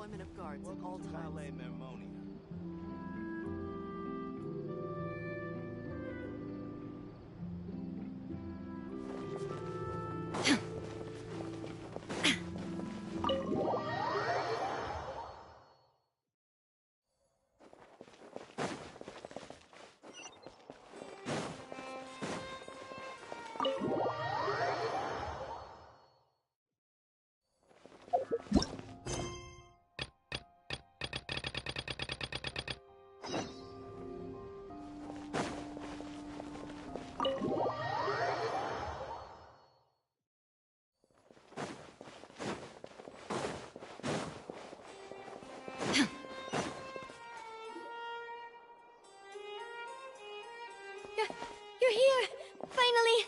deployment of guards at all times. You're here! Finally!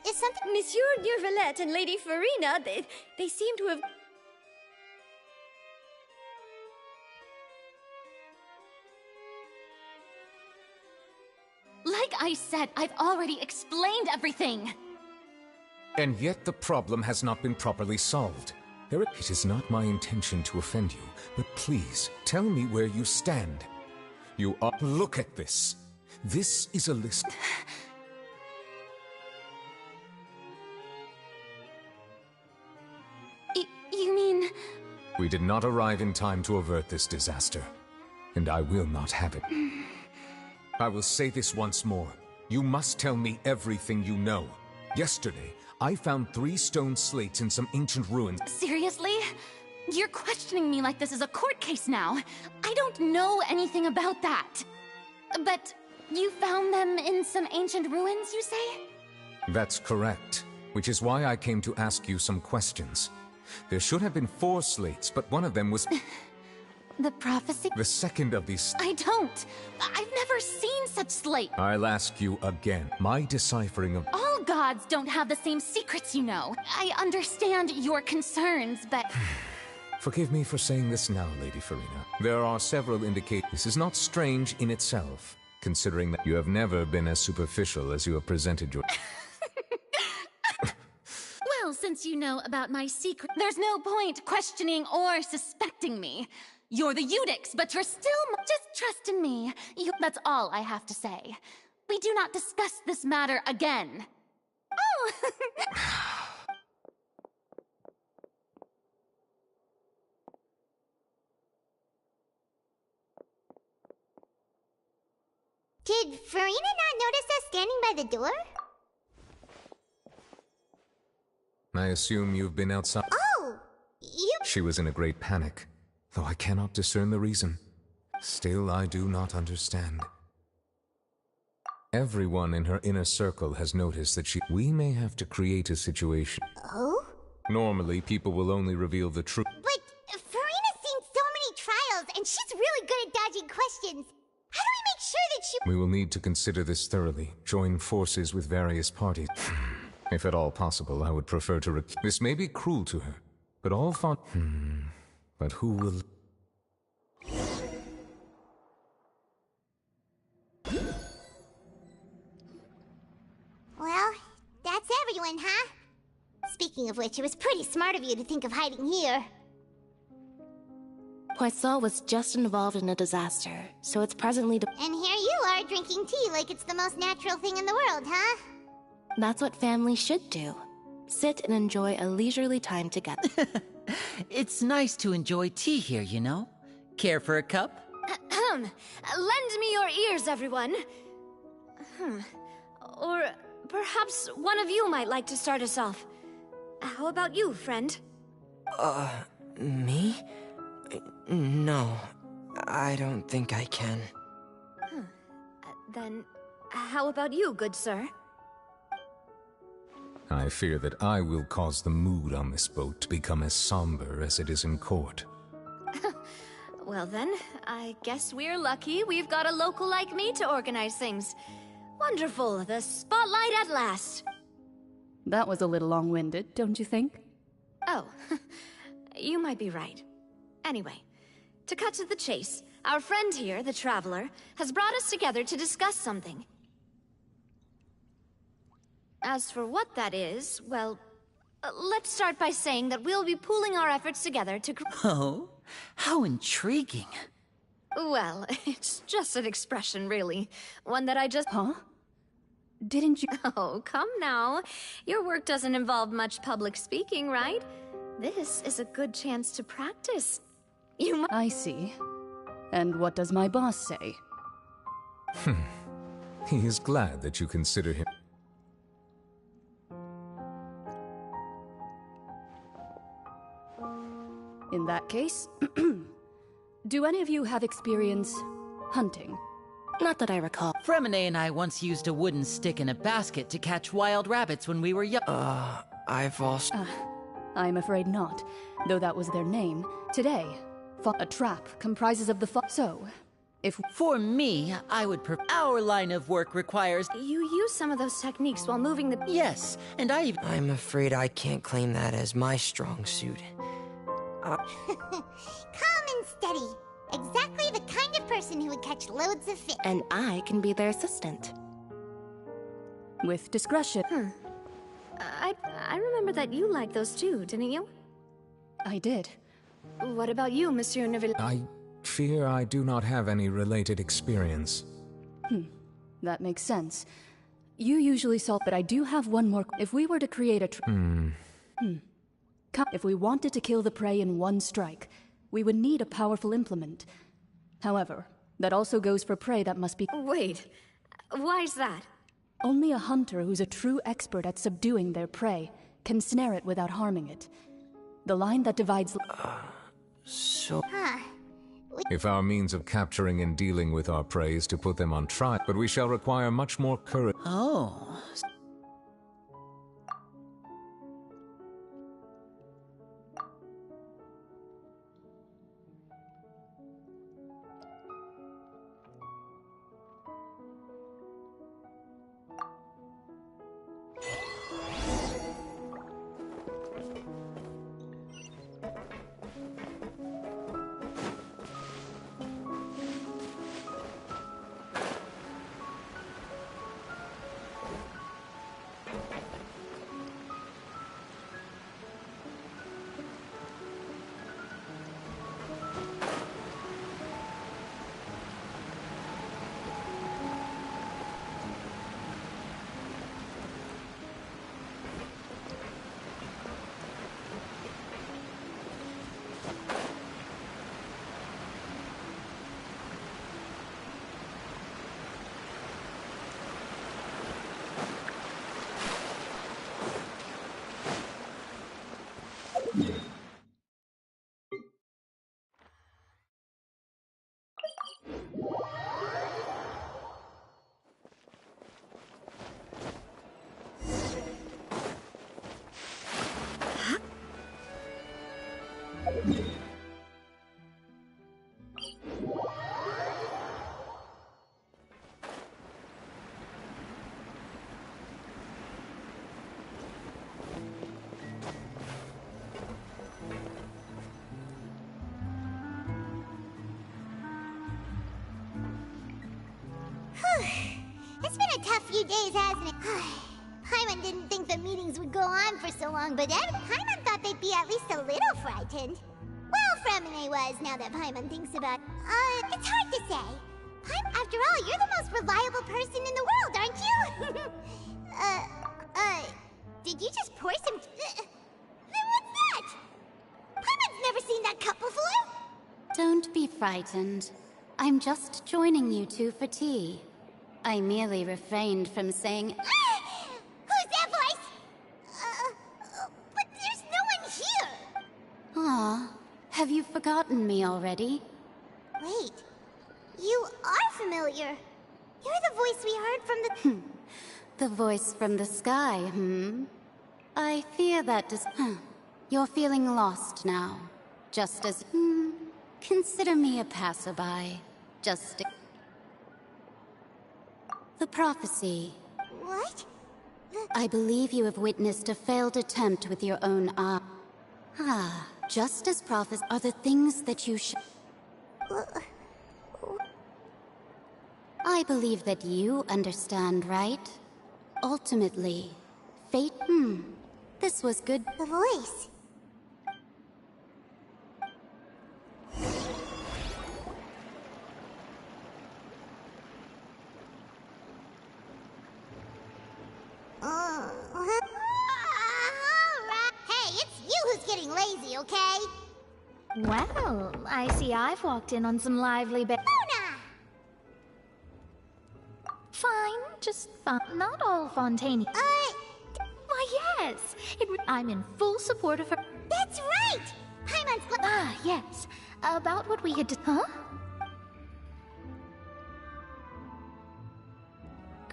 Is something— Monsieur Neurvalette and Lady Farina, they seem to have... Like I said, I've already explained everything! And yet the problem has not been properly solved. It is not my intention to offend you, but please, tell me where you stand. You are— Look at this! This is a list— You mean... We did not arrive in time to avert this disaster, and I will not have it. I will say this once more. You must tell me everything you know. Yesterday, I found 3 stone slates in some ancient ruins. Seriously? You're questioning me like this is a court case now. I don't know anything about that. But you found them in some ancient ruins, you say? That's correct, which is why I came to ask you some questions. There should have been 4 slates, but one of them was... The prophecy? The second of these... I don't! I've never seen such slate! I'll ask you again. My deciphering of... All gods don't have the same secrets, you know. I understand your concerns, but... Forgive me for saying this now, Lady Farina. There are several indicators. This is not strange in itself, considering that you have never been as superficial as you have presented your... Well, since you know about my secret, there's no point questioning or suspecting me. You're the Eudix, but you're still... Just trust in me. That's all I have to say. We do not discuss this matter again. Oh! Did Farina not notice us standing by the door? I assume you've been outside. Oh! You... She was in a great panic, though I cannot discern the reason. Still, I do not understand. Everyone in her inner circle has noticed that we may have to create a situation. Oh? Normally, people will only reveal the truth. But Farina's seen so many trials, and she's really good at dodging questions. How do we make sure that she... We will need to consider this thoroughly, join forces with various parties. If at all possible, I would prefer to This may be cruel to her, but all fun... But who will... Well, that's everyone, huh? Speaking of which, it was pretty smart of you to think of hiding here. Poisson was just involved in a disaster, so it's presently And here you are, drinking tea like it's the most natural thing in the world, huh? That's what families should do. Sit and enjoy a leisurely time together. It's nice to enjoy tea here, you know? Care for a cup? Lend me your ears, everyone. Or perhaps one of you might like to start us off. How about you, friend? Me? No, I don't think I can. Then, how about you, good sir? I fear that I will cause the mood on this boat to become as somber as it is in court. Well then, I guess we're lucky we've got a local like me to organize things. Wonderful, the spotlight at last. That was a little long-winded, don't you think? Oh, you might be right. Anyway, to cut to the chase, our friend here, the Traveler, has brought us together to discuss something. As for what that is, well, Let's start by saying that we'll be pooling our efforts together to... Oh, how intriguing. Well, it's just an expression, really. One that I just... Huh? Didn't you... Oh, come now. Your work doesn't involve much public speaking, right? This is a good chance to practice. You I see. And what does my boss say? He is glad that you consider him. In that case, do any of you have experience hunting? Not that I recall. Fremine and I once used a wooden stick in a basket to catch wild rabbits when we were young. I've also... I'm afraid not, though that was their name. Today, a trap comprises of the so, if... For me, I would Our line of work requires... You use some of those techniques while moving the... Yes, and I'm afraid I can't claim that as my strong suit. Calm and steady. Exactly the kind of person who would catch loads of fish. And I can be their assistant. With discretion. I remember that you liked those too, didn't you? I did. What about you, Monsieur Neville? I fear I do not have any related experience. That makes sense. You usually solve, but I do have one more. If we were to create a If we wanted to kill the prey in one strike, we would need a powerful implement. However, that also goes for prey that must be... Wait, why's that? Only a hunter who's a true expert at subduing their prey can snare it without harming it. The line that divides... If our means of capturing and dealing with our prey is to put them on trial, but we shall require much more courage. Oh... It's been a tough few days, hasn't it? Paimon didn't think the meetings would go on for so long, but Paimon thought they'd be at least a little frightened. Well, Fremine was, now that Paimon thinks about it. It's hard to say. After all, you're the most reliable person in the world, aren't you? Did you just pour some... Then what's that? Paimon's never seen that cup before. Don't be frightened. I'm just joining you two for tea. I merely refrained from saying... Who's that voice? But there's no one here. Aw, have you forgotten me already? Wait, you are familiar. You're the voice we heard from the... The voice from the sky, I fear that You're feeling lost now. Just as... Consider me a passerby. Just... The prophecy. What? I believe you have witnessed a failed attempt with your own eye. Just as prophets are the things that you should... I believe that you understand, right? Ultimately, fate, This was good. The voice. Hey, it's you who's getting lazy, okay? Well, I see I've walked in on some lively Luna! Fine, just fun. Not all Fontaine. Why, yes. I'm in full support of her. That's right! Paimon's Ah, yes. About what we had Huh?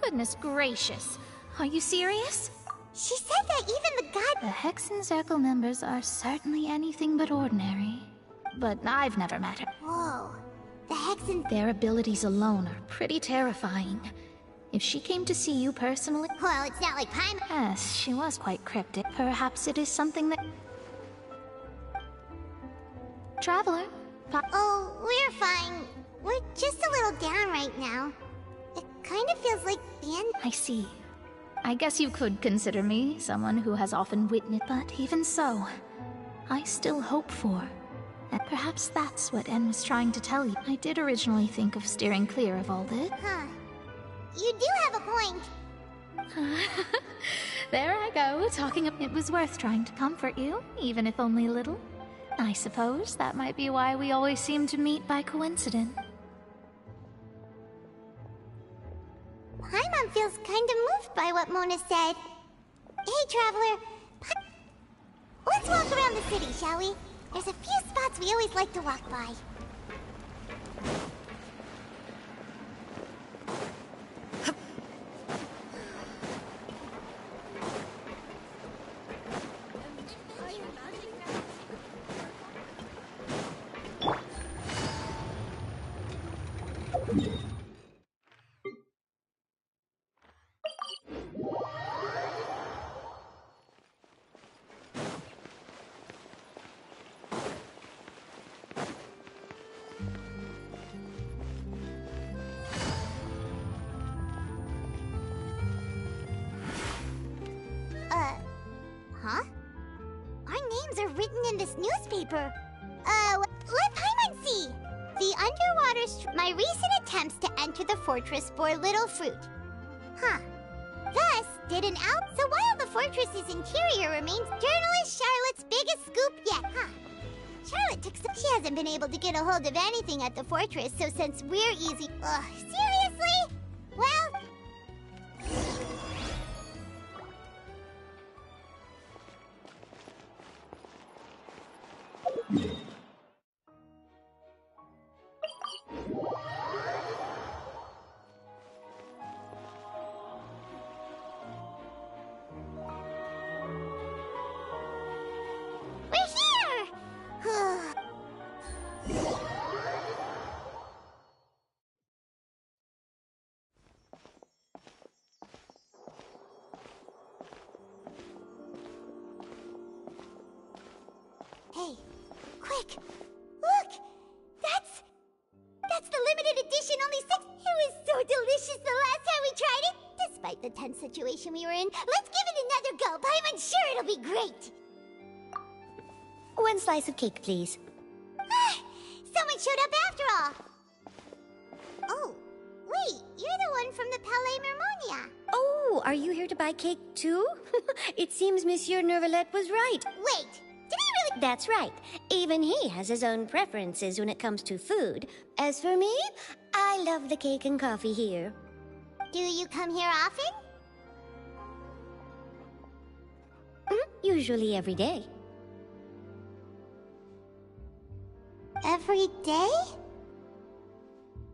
Goodness gracious. Are you serious? She said that even the god... The Hexen Circle members are certainly anything but ordinary. But I've never met her. Whoa. The Hexen... Their abilities alone are pretty terrifying. If she came to see you personally... Well, it's not like Paimon... Yes, she was quite cryptic. Perhaps it is something that... Traveler? Oh, we're fine. We're just a little down right now. It kind of feels like the end... I see. I guess you could consider me someone who has often witnessed, but even so, I still hope for. And perhaps that's what En was trying to tell you. I did originally think of steering clear of all this. Huh. You do have a point. There I go, talking of... It was worth trying to comfort you, even if only a little. I suppose that might be why we always seem to meet by coincidence. Paimon feels kind of moved by what Mona said. Hey, Traveler. Let's walk around the city, shall we? There's a few spots we always like to walk by. Huh? Our names are written in this newspaper. Let Paimon see. The underwater my recent attempts to enter the fortress bore little fruit. Huh. Thus, didn't out. So while the fortress's interior remains journalist Charlotte's biggest scoop yet, huh? Charlotte took some. She hasn't been able to get a hold of anything at the fortress, so since we're easy. Ugh, seriously? Well. Hey, quick! Look! That's the limited edition, only 6. It was so delicious the last time we tried it. Despite the tense situation we were in, let's give it another go. I'm sure it'll be great. One slice of cake, please. Someone showed up after all. Oh, wait, you're the one from the Palais Mermonia. Oh, are you here to buy cake too? It seems Monsieur Nervalette was right. Wait, did he really? That's right. Even he has his own preferences when it comes to food. As for me, I love the cake and coffee here. Do you come here often? Usually every day. Every day?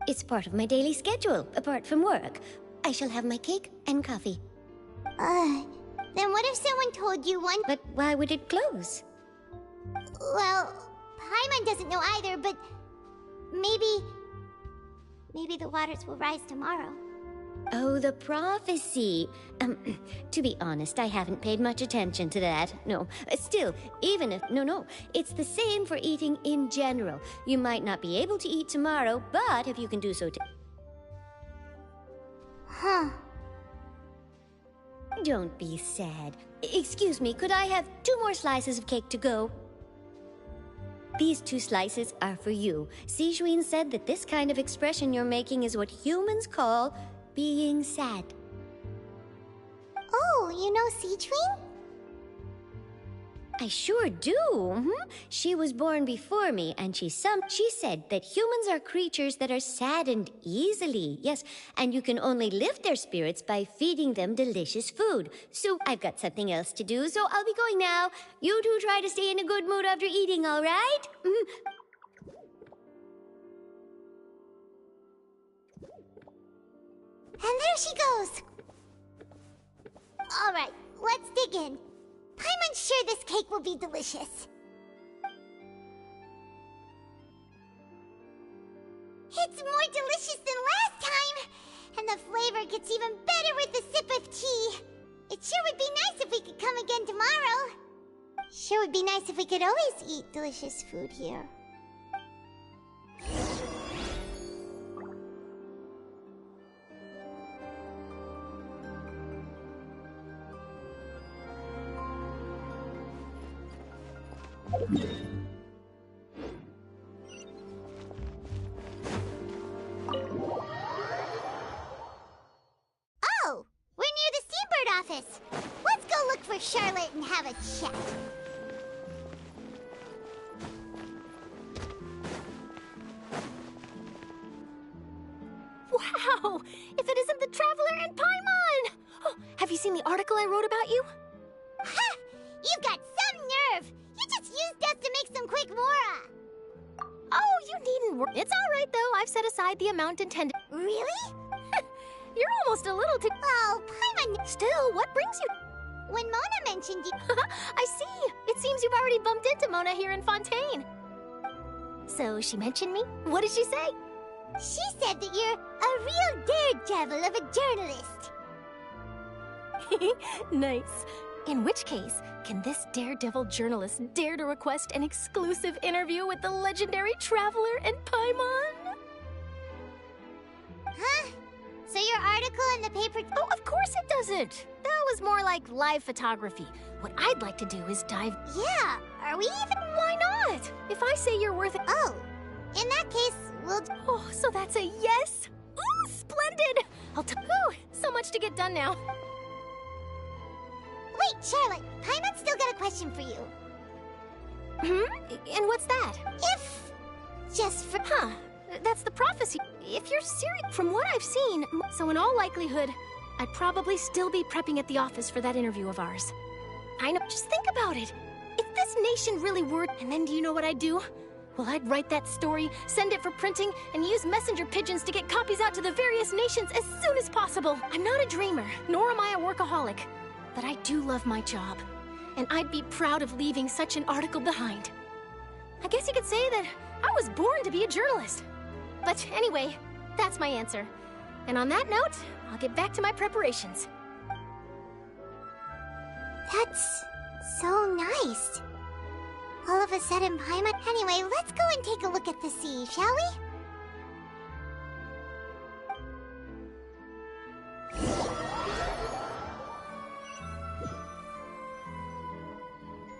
It's part of my daily schedule, apart from work. I shall have my cake and coffee. Then what if someone told you one... But why would it close? Well, Paimon doesn't know either, but... Maybe the waters will rise tomorrow. Oh, the prophecy. To be honest, I haven't paid much attention to that. No, still, even if... No, it's the same for eating in general. You might not be able to eat tomorrow, but if you can do so... Huh. Don't be sad. Excuse me, could I have 2 more slices of cake to go? These 2 slices are for you. Sijuin said that this kind of expression you're making is what humans call being sad. Oh, you know Sijuin? I sure do. She was born before me, and she said that humans are creatures that are saddened easily. Yes, and you can only lift their spirits by feeding them delicious food. So I've got something else to do, so I'll be going now. You two try to stay in a good mood after eating, all right? And there she goes. All right, let's dig in. I'm sure this cake will be delicious. It's more delicious than last time, and the flavor gets even better with a sip of tea. It sure would be nice if we could come again tomorrow. Sure would be nice if we could always eat delicious food here. Oh, we're near the Seabird office. Let's go look for Charlotte and have a chat. Wow! If it isn't the Traveler and Paimon! Oh, have you seen the article I wrote about you? Ha! You've got some nerve! You just used us to make some quick mora! Oh, you needn't worry. It's all right, though. I've set aside the amount intended. Really? You're almost a little too... Oh, Paimon... Still, what brings you... When Mona mentioned you... I see. It seems you've already bumped into Mona here in Fontaine. So, she mentioned me? What did she say? She said that you're a real daredevil of a journalist. Nice. In which case, can this daredevil journalist dare to request an exclusive interview with the legendary Traveler and Paimon? Huh? So your article in the paper... Oh, of course it doesn't. That was more like live photography. What I'd like to do is dive... Yeah, are we even... Why not? If I say you're worth it... Oh, in that case, we'll... Oh, so that's a yes? Ooh, splendid! Ooh, so much to get done now. Wait, Charlotte, Paimon's still got a question for you. And what's that? If... just for... Huh, that's the prophecy. If you're serious... From what I've seen, so in all likelihood, I'd probably still be prepping at the office for that interview of ours. I know, just think about it. If this nation really were... And then do you know what I'd do? Well, I'd write that story, send it for printing, and use messenger pigeons to get copies out to the various nations as soon as possible. I'm not a dreamer, nor am I a workaholic. But I do love my job, and I'd be proud of leaving such an article behind. I guess you could say that I was born to be a journalist. But anyway, that's my answer. And on that note, I'll get back to my preparations. That's so nice. All of a sudden, Paimon... Anyway, let's go and take a look at the sea, shall we?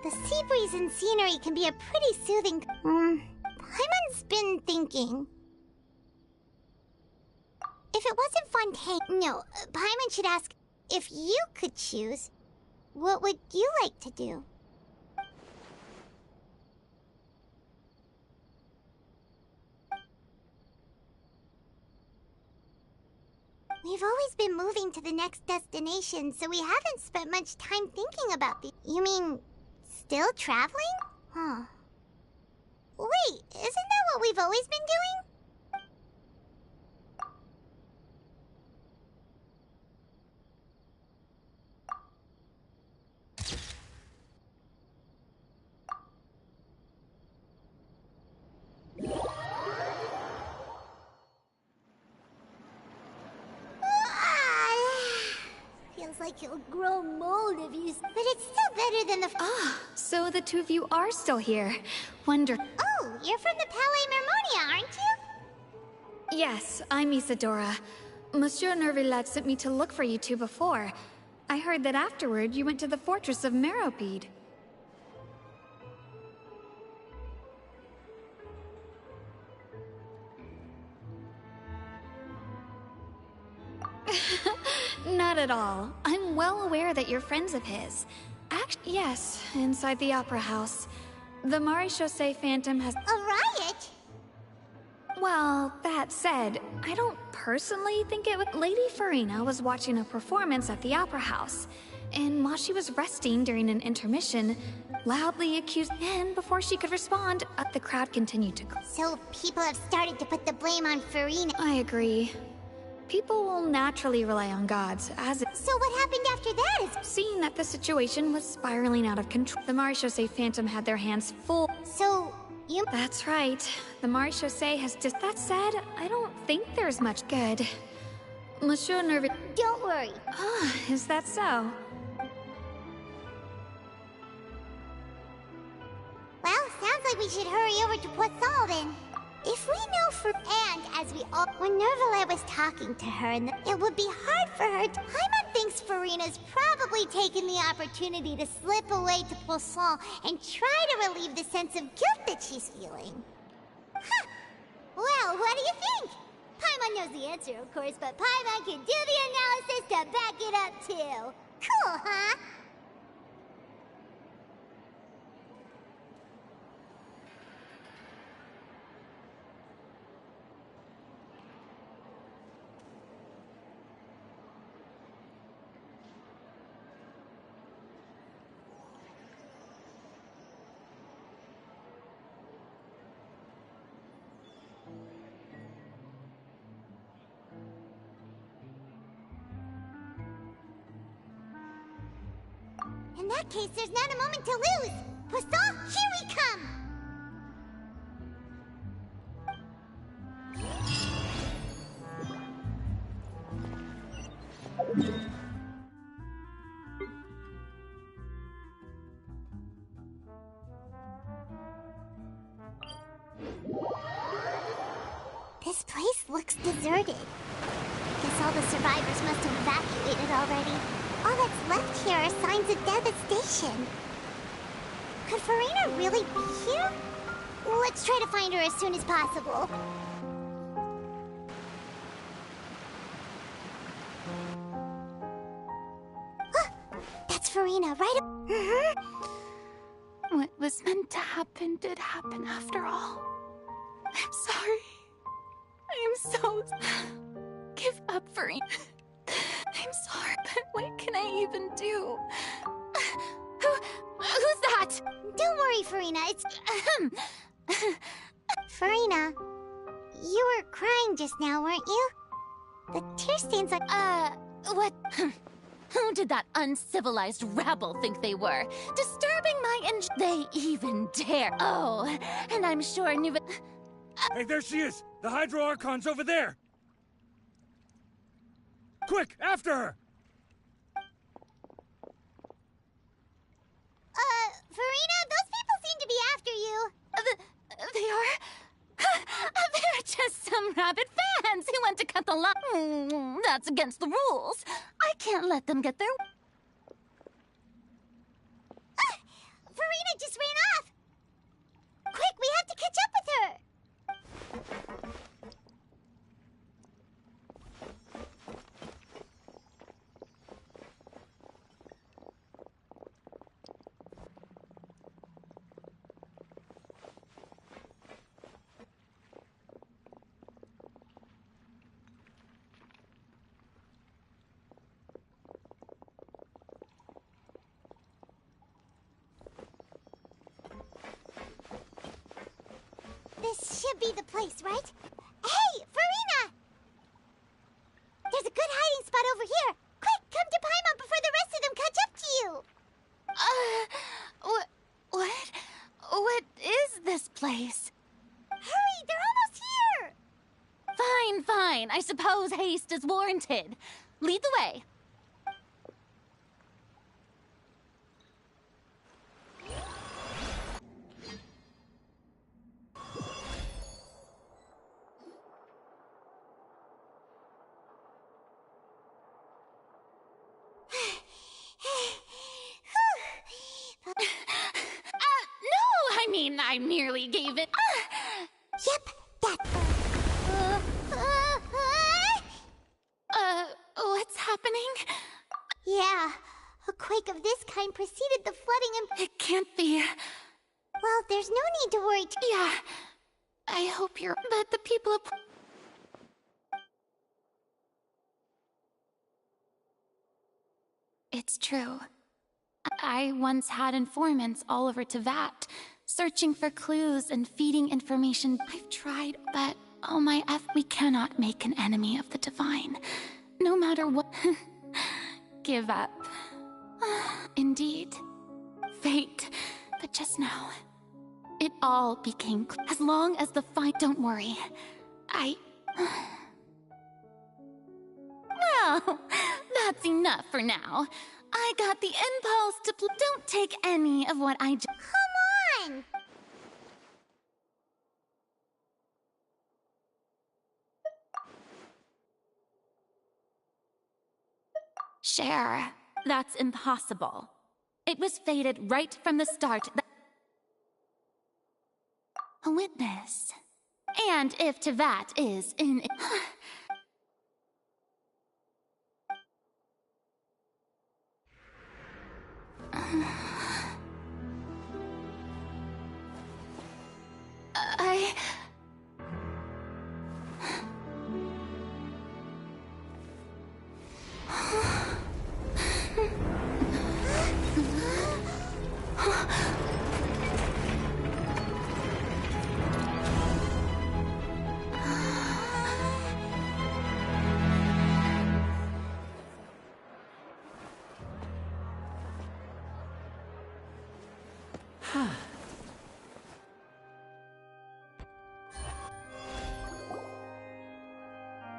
The sea breeze and scenery can be a pretty soothing... Paimon's been thinking... If it wasn't Fontaine... No, Paimon should ask, if you could choose, what would you like to do? We've always been moving to the next destination, so we haven't spent much time thinking about the... You mean, still traveling? Huh. Wait, isn't that what we've always been doing? Like you'll grow mold if you... But it's still better than the... So the two of you are still here. Wonder... Oh, you're from the Palais Mermonia, aren't you? Yes, I'm Isadora. Monsieur Nervillat sent me to look for you two before. I heard that afterward you went to the fortress of Meropide. Not at all. I'm well aware that you're friends of his. Yes, inside the Opera House. The Maréchaussée Phantom has— A riot? Well, that said, I don't personally think it would— Lady Farina was watching a performance at the Opera House, and while she was resting during an intermission, loudly accused— And before she could respond, the crowd continued to— So people have started to put the blame on Farina. I agree. People will naturally rely on gods, as— So what happened after that is— Seeing that the situation was spiraling out of control, the Maréchaussée Phantom had their hands full. So, you— That's right. The Maréchaussée has just— That said, I don't think there's much good. Monsieur Nerveux— Don't worry. Ah, is that so? Well, sounds like we should hurry over to Poisson then. If we know for— And as we all— When Nervalet was talking to her, it would be hard for her to— Paimon thinks Farina's probably taken the opportunity to slip away to Poisson and try to relieve the sense of guilt that she's feeling. Huh. Well, what do you think? Paimon knows the answer, of course, but Paimon can do the analysis to back it up too. Cool, huh? In that case, there's not a moment to lose! Poisson, here we come! This place looks deserted. Guess all the survivors must have evacuated already. All that's left here are signs of devastation. Could Farina really be here? Let's try to find her as soon as possible. That's Farina, right up— What was meant to happen did happen after all. I'm sorry. I am so— Give up, Farina. I'm sorry, but what can I even do? Who's that? Don't worry, Farina, it's— Farina, you were crying just now, weren't you? The tear stains on— What? Who did that uncivilized rabble think they were? Disturbing my They even dare. Oh, and I'm sure Hey, there she is! The Hydro Archon's over there! Quick, after her! Farina, those people seem to be after you. They are? They're just some rabid fans who want to cut the line. That's against the rules. I can't let them get their— Farina just ran off! Quick, we have to catch up with her! This should be the place, right? Hey, Farina! There's a good hiding spot over here. Quick, come to Paimon before the rest of them catch up to you. What is this place? Hurry, they're almost here. Fine. I suppose haste is warranted. Lead the way. I nearly gave it. Yep, that. What's happening? Yeah, a quake of this kind preceded the flooding and... It can't be. Well, there's no need to worry. Yeah, I hope you're... But the people of... It's true. I once had informants all over Tevat, searching for clues and feeding information. I've tried, but oh my F, we cannot make an enemy of the divine. No matter what. Give up. Indeed. Fate. But just now, it all became clear. As long as the fight... Don't worry. Well, that's enough for now. I got the impulse to Don't take any of what I Come on! Share. That's impossible. It was fated right from the start that... A witness. And if Tevat is in...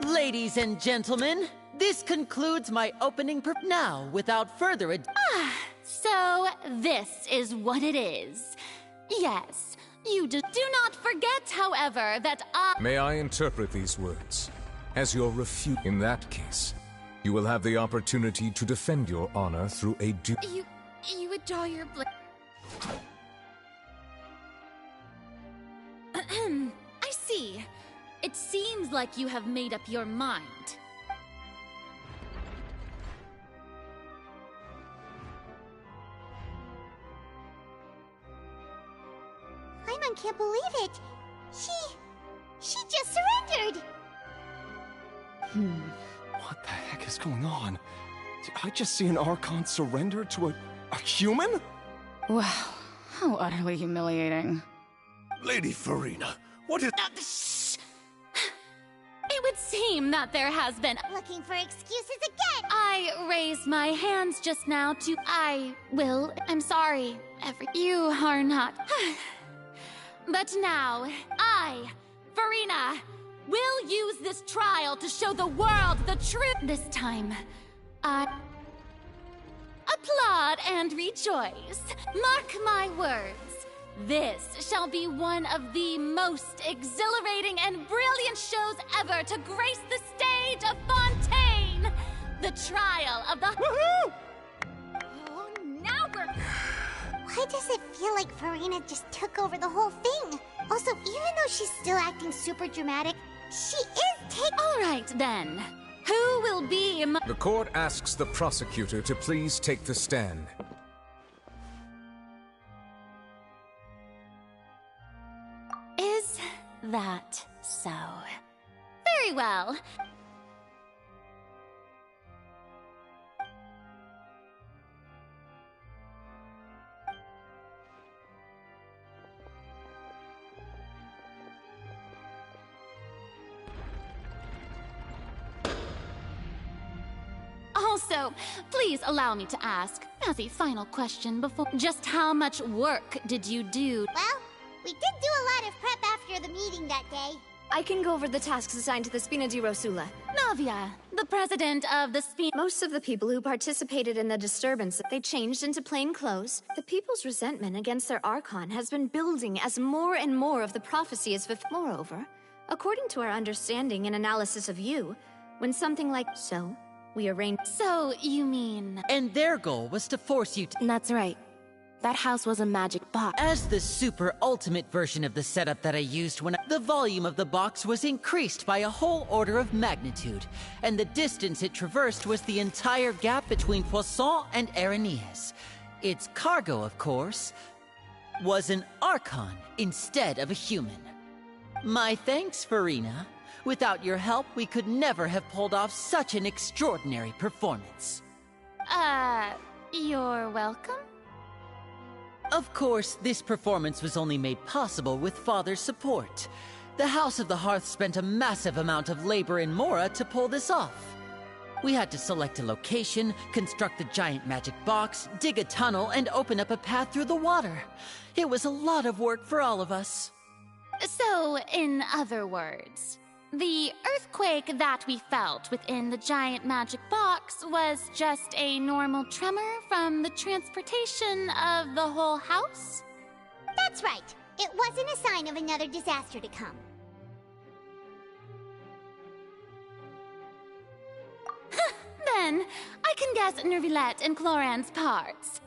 Ladies and gentlemen, this concludes my opening now, without further ado... So this is what it is. Yes, you do not forget, however, that I... May I interpret these words as your refute? In that case, you will have the opportunity to defend your honor through a You would draw your blade... I see. It seems like you have made up your mind. Paimon can't believe it. She just surrendered. What the heck is going on? Did I just see an Archon surrender to a human? Wow, how utterly humiliating. Lady Farina, what is... Shh! It would seem that there has been... Looking for excuses again! I raised my hands just now to... I'm sorry. You are not... But now, I, Farina, will use this trial to show the world the truth. This time, I... Applaud and rejoice. Mark my words. This shall be one of the most exhilarating and brilliant shows ever to grace the stage of Fontaine! The trial of the... Woohoo! Oh, now we're... Why does it feel like Farina just took over the whole thing? Also, even though she's still acting super dramatic, she is taking... Alright then. Who will be... The court asks the prosecutor to please take the stand. Is that so? Very well. Also, please allow me to ask, as a final question before... Just how much work did you do? Well, we did do a lot of prep after the meeting that day. I can go over the tasks assigned to the Spina di Rosula. Navia, the president of the Most of the people who participated in the disturbance, they changed into plain clothes. The people's resentment against their Archon has been building as more and more of the prophecy is fulfilled. Moreover, according to our understanding and analysis of you, when something like so, we arranged... So, you mean... And their goal was to force you to... That's right. That house was a magic box. As the super ultimate version of the setup that I used the volume of the box was increased by a whole order of magnitude, and the distance it traversed was the entire gap between Poisson and Aranias. Its cargo, of course, was an Archon instead of a human. My thanks, Farina. Without your help, we could never have pulled off such an extraordinary performance. You're welcome? Of course, this performance was only made possible with Father's support. The House of the Hearth spent a massive amount of labor in Mora to pull this off. We had to select a location, construct the giant magic box, dig a tunnel, and open up a path through the water. It was a lot of work for all of us. So, in other words, the earthquake that we felt within the giant magic box was just a normal tremor from the transportation of the whole house? That's right. It wasn't a sign of another disaster to come. Then, I can guess Nervilette and Cloran's parts.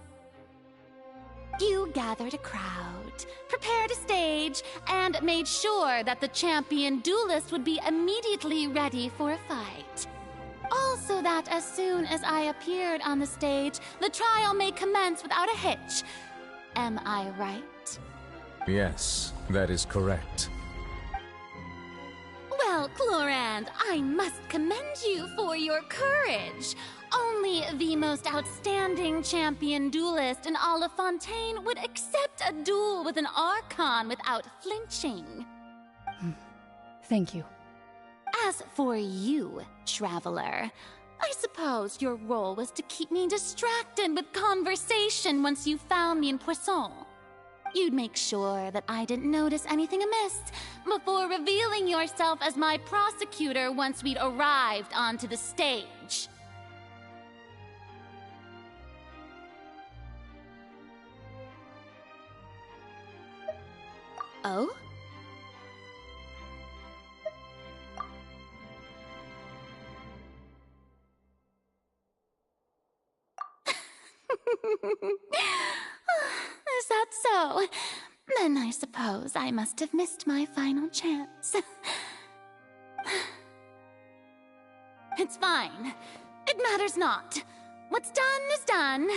You gathered a crowd, prepared a stage, and made sure that the champion duelist would be immediately ready for a fight. Also that as soon as I appeared on the stage, the trial may commence without a hitch. Am I right? Yes, that is correct. Well, Clorand, I must commend you for your courage. Only the most outstanding champion duelist in all of Fontaine would accept a duel with an Archon without flinching. Thank you. As for you, Traveler, I suppose your role was to keep me distracted with conversation once you found me in Poisson. You'd make sure that I didn't notice anything amiss before revealing yourself as my prosecutor once we'd arrived onto the stage. Oh? Is that so? Then I suppose I must have missed my final chance. It's fine. It matters not. What's done is done.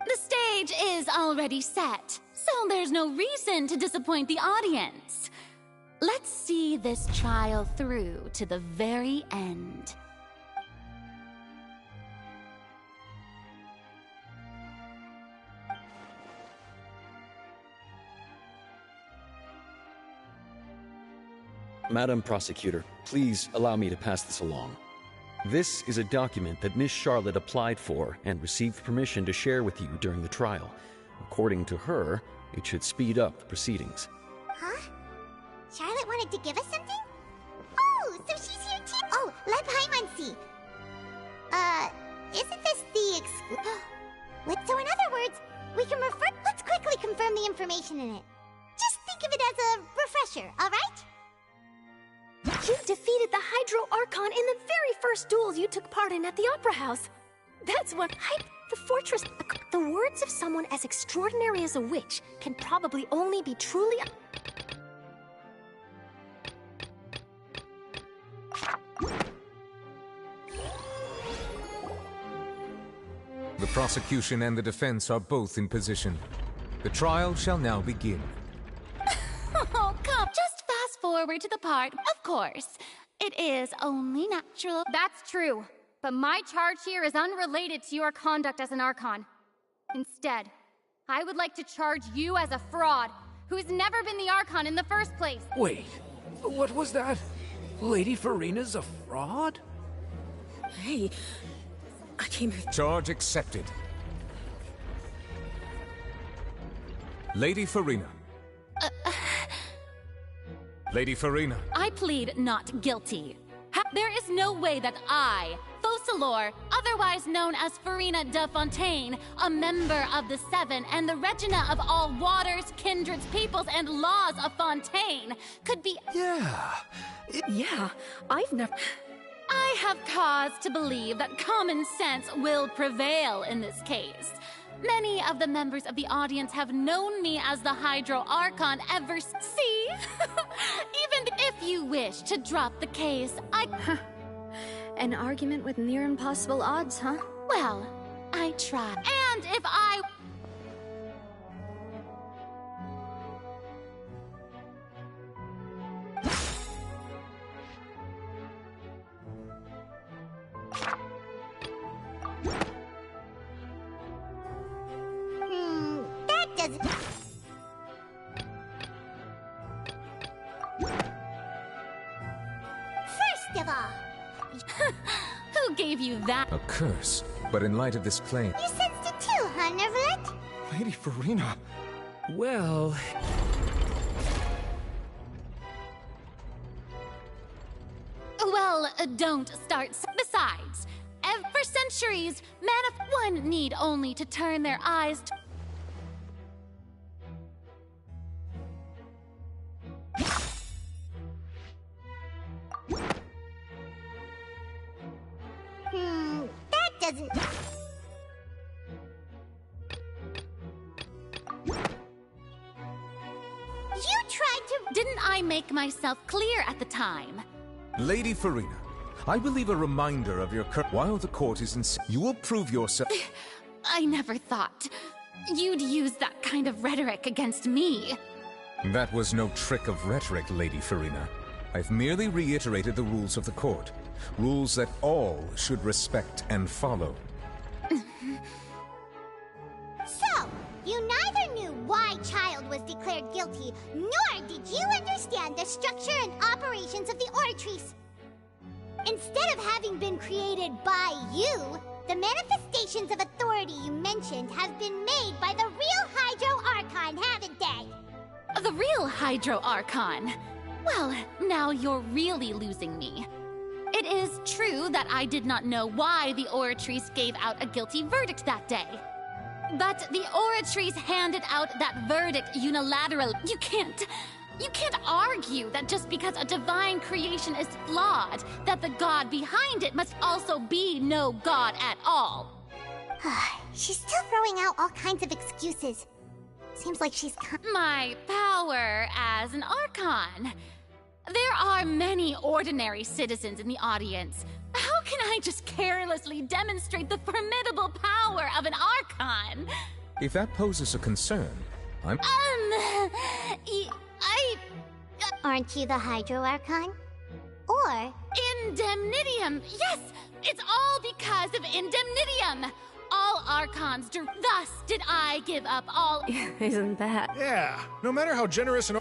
The stage is already set, so there's no reason to disappoint the audience. Let's see this trial through to the very end. Madam Prosecutor, please allow me to pass this along. This is a document that Miss Charlotte applied for and received permission to share with you during the trial. According to her, it should speed up the proceedings. Huh? Charlotte wanted to give us something? Oh, so she's here too? Oh, let Paimon see. Isn't this the So in other words, we can let's quickly confirm the information in it. Just think of it as a refresher, alright? You defeated the Hydro Archon in the very first duel you took part in at the Opera House. That's what the fortress... The words of someone as extraordinary as a witch can probably only be truly... The prosecution and the defense are both in position. The trial shall now begin. Oh, come, just fast forward to the part. Of course, it is only natural. That's true, but my charge here is unrelated to your conduct as an Archon. Instead, I would like to charge you as a fraud who's never been the Archon in the first place. Wait, what was that? Lady Farina's a fraud? Hey, I came here... Charge accepted. Lady Farina. Lady Farina. I plead not guilty. There is no way that I, Focalor, otherwise known as Farina de Fontaine, a member of the Seven and the Regina of all waters, kindreds, peoples, and laws of Fontaine, could be... Yeah, I've never... I have cause to believe that common sense will prevail in this case. Many of the members of the audience have known me as the Hydro Archon ever see? Even if you wish to drop the case, An argument with near impossible odds, huh? Well, I try. And if I... That doesn't... First of all... Who gave you that? A curse. But in light of this claim... You sensed it too, huh, Nervalet? Lady Farina. Well... Well, don't start. Besides, for centuries, one need only to turn their eyes to... That doesn't... You tried to... Didn't I make myself clear at the time? Lady Farina, I believe a reminder of your while the court is in... You will prove yourself... I never thought you'd use that kind of rhetoric against me. That was no trick of rhetoric, Lady Farina. I've merely reiterated the rules of the court. Rules that all should respect and follow. So, you neither knew why Child was declared guilty, nor did you understand the structure and operations of the Oratrice. Instead of having been created by you, the manifestations of authority you mentioned have been made by the real Hydro Archon, haven't they? The real Hydro Archon? Well, now you're really losing me. It is true that I did not know why the Oratrice gave out a guilty verdict that day. But the Oratrice handed out that verdict unilaterally. You can't argue that just because a divine creation is flawed, that the god behind it must also be no god at all. She's still throwing out all kinds of excuses. Seems like she's... My power as an Archon. There are many ordinary citizens in the audience. How can I just carelessly demonstrate the formidable power of an Archon? If that poses a concern, I'm... Aren't you the Hydro Archon? Or... Indemnitium! Yes! It's all because of Indemnitium! All Archons do. Thus did I give up all... Isn't that... Yeah, no matter how generous and...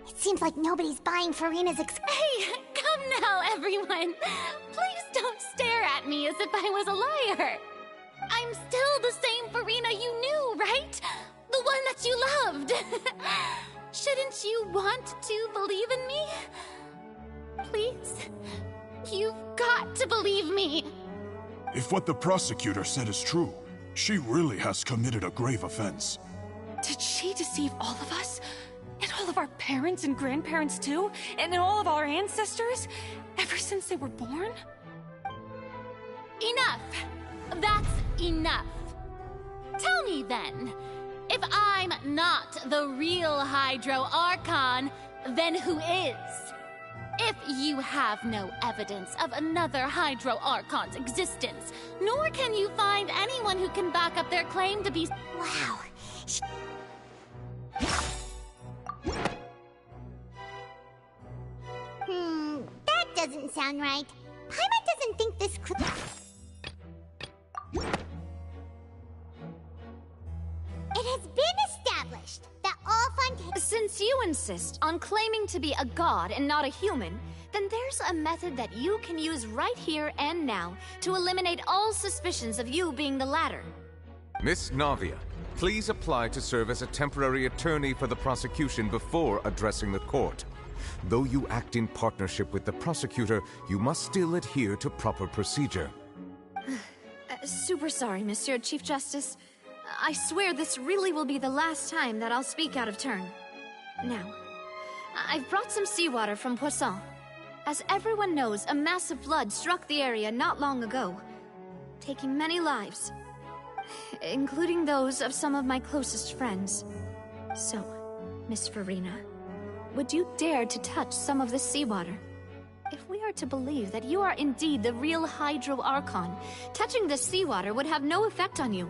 It seems like nobody's buying Farina's Hey, come now, everyone! Please don't stare at me as if I was a liar! I'm still the same Farina you knew, right? The one that you loved! Shouldn't you want to believe in me? Please? You've got to believe me! If what the prosecutor said is true, she really has committed a grave offense. Did she deceive all of us? And all of our parents and grandparents too? And all of our ancestors? Ever since they were born? Enough! That's enough! Tell me then, if I'm not the real Hydro Archon, then who is? If you have no evidence of another Hydro Archon's existence, nor can you find anyone who can back up their claim to be... Wow. That doesn't sound right. Paimon doesn't think this could... It has been established that all Fontaine... Since you insist on claiming to be a god and not a human, then there's a method that you can use right here and now to eliminate all suspicions of you being the latter. Miss Navia, please apply to serve as a temporary attorney for the prosecution before addressing the court. Though you act in partnership with the prosecutor, you must still adhere to proper procedure. Super sorry, Monsieur Chief Justice. I swear this really will be the last time that I'll speak out of turn. Now, I've brought some seawater from Poisson. As everyone knows, a massive flood struck the area not long ago. taking many lives, including those of some of my closest friends. So, Miss Farina, would you dare to touch some of this seawater? If we are to believe that you are indeed the real Hydro Archon, touching the seawater would have no effect on you.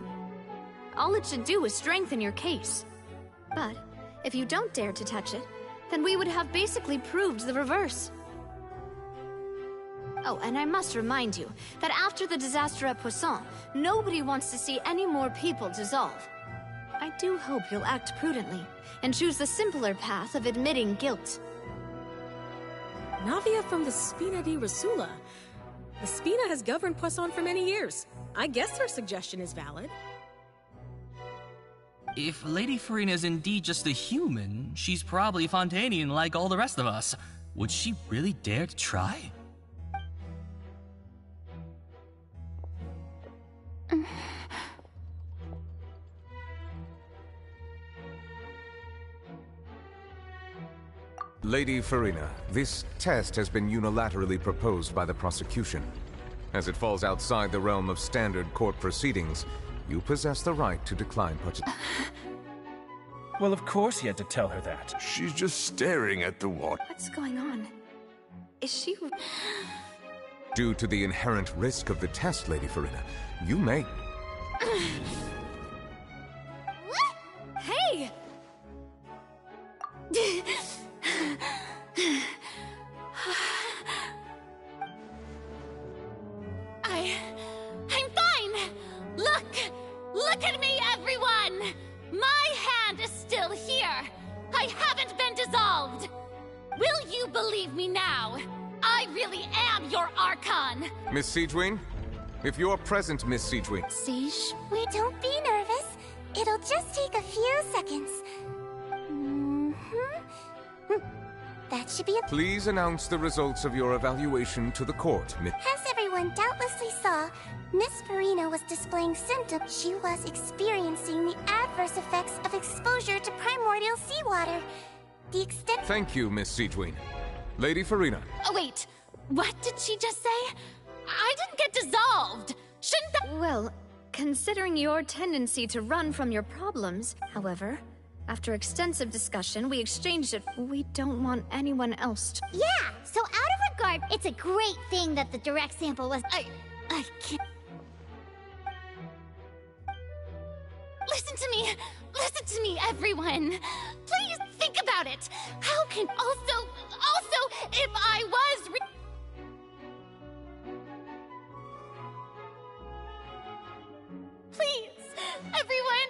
All it should do is strengthen your case. But if you don't dare to touch it, then we would have basically proved the reverse. Oh, and I must remind you that after the disaster at Poisson, nobody wants to see any more people dissolve. I do hope you'll act prudently and choose the simpler path of admitting guilt. Navia from the Spina di Rasula. The Spina has governed Poisson for many years. I guess her suggestion is valid. If Lady Farina is indeed just a human, she's probably Fontanian like all the rest of us. Would she really dare to try? Lady Farina, this test has been unilaterally proposed by the prosecution. As it falls outside the realm of standard court proceedings, you possess the right to decline participation. Well, of course he had to tell her that. She's just staring at the water. What's going on? Is she... Due to the inherent risk of the test, Lady Farina, you may... Hey! I'm fine! Look at me, everyone! My hand is still here! I haven't been dissolved! Will you believe me now? I really am your Archon! Miss Siegewien? If you're present, Miss Siegewien. Siege? Wait, don't be nervous. It'll just take a few seconds. That should be a... Please announce the results of your evaluation to the court, Miss... As everyone doubtlessly saw, Miss Farina was displaying symptoms. She was experiencing the adverse effects of exposure to primordial seawater. The extent... Thank you, Miss Siegewien. Lady Farina. Oh, wait. What did she just say? I didn't get dissolved! Shouldn't that... Well, considering your tendency to run from your problems, however, after extensive discussion, we exchanged it. We don't want anyone else to... Yeah, so out of regard, it's a great thing that the direct sample was... I can't... Listen to me, everyone! Please think about it! How can... Also, if I was... Please, everyone,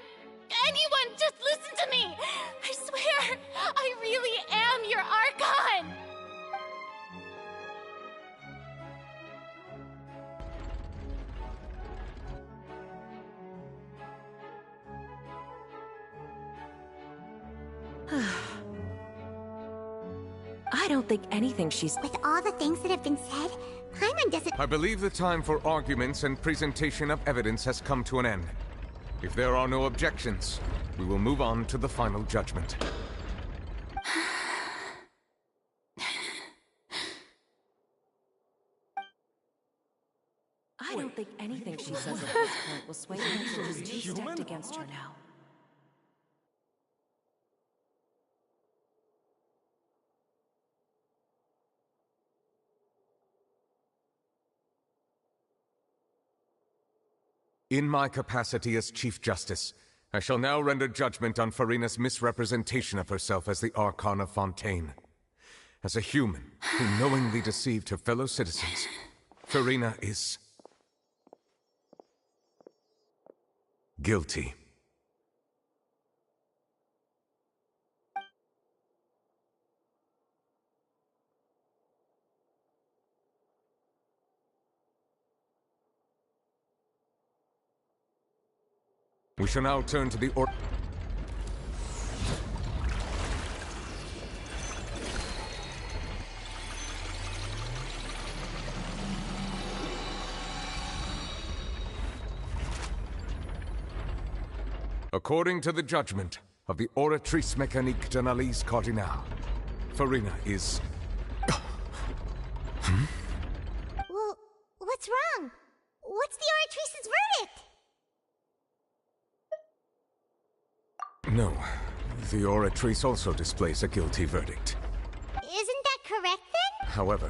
anyone, just listen to me! I swear, I really am your Archon! I don't think anything she's... With all the things that have been said, Paimon doesn't... I believe the time for arguments and presentation of evidence has come to an end. If there are no objections, we will move on to the final judgment. I don't think anything she says at this point will sway me. She's two-stepped against her now. In my capacity as Chief Justice, I shall now render judgment on Farina's misrepresentation of herself as the Archon of Fontaine. As a human who knowingly deceived her fellow citizens, Farina is... guilty. We shall now turn to the According to the judgment of the Oratrice Mécanique d'Analyse Cardinale, Farina is... Well, what's wrong? What's the Oratrice's No. The Oratrice also displays a guilty verdict. Isn't that correct then? However,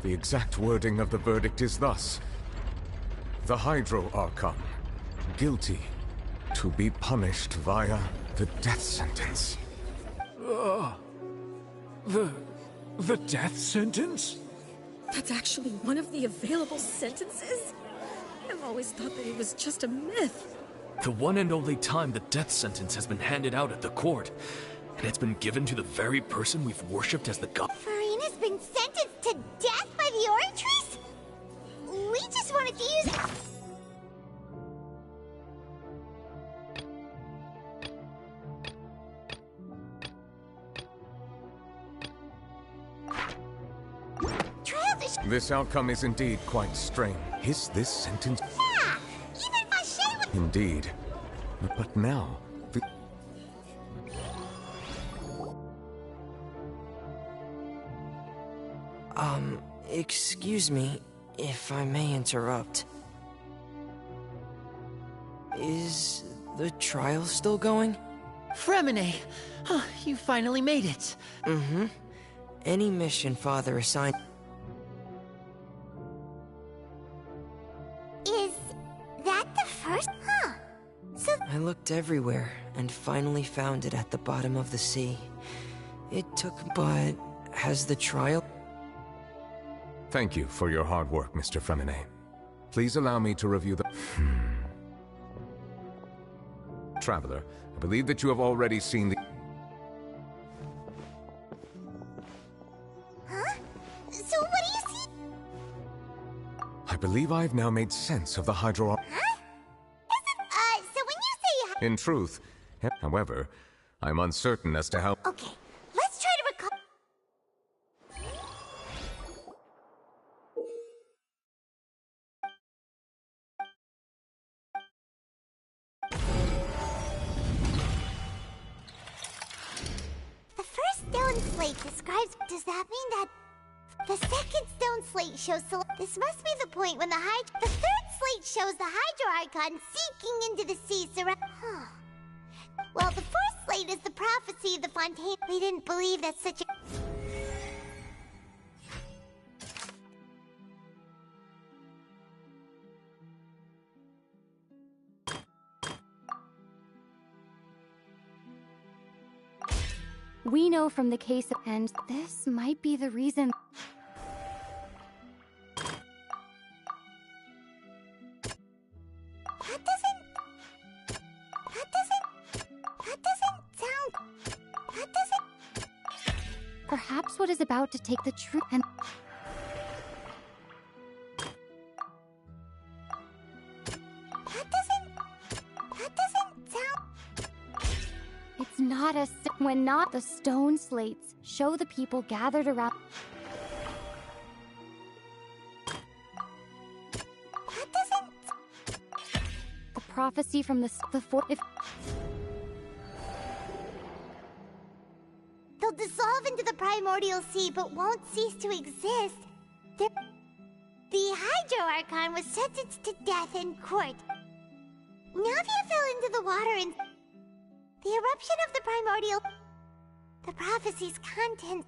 the exact wording of the verdict is thus. The Hydro Archon, guilty, to be punished via the death sentence. The death sentence? That's actually one of the available sentences? I've always thought that it was just a myth. The one and only time the death sentence has been handed out at the court. And it's been given to the very person we've worshipped as the god. Furina's been sentenced to death by the Oratrice? We just wanted to use... This outcome is indeed quite strange. Is this sentence? Yeah! Even Vache would... Indeed. But now, the... Excuse me, if I may interrupt. Is the trial still going? Fremine! You finally made it! Mm-hmm. Any mission Father assigned... Is that the first? Huh. So... I looked everywhere and finally found it at the bottom of the sea. It took... But... has the trial... Thank you for your hard work, Mr. Fremine. Please allow me to review the... Traveler, I believe that you have already seen the... Huh? So what do you see? I believe I have now made sense of the Hydro... Huh? So when you say... In truth, however, I'm uncertain as to how... Okay, let's try to recall... The first stone slate describes... Does that mean that... The second stone slate shows... This must be the point when the The third slate shows the Hydro Archon seeking into the sea Huh. Well, the fourth slate is the prophecy of the Fontaine. We didn't believe that such a... We know from the case of... And this might be the reason... Perhaps what is about to take the truth and... That doesn't sound... It's not a... When not the stone slates show the people gathered around... That doesn't... The prophecy from the fourth... If... They'll dissolve into the primordial sea, but won't cease to exist. The Hydro Archon was sentenced to death in court. Navia fell into the water and... The eruption of the primordial... The prophecy's content...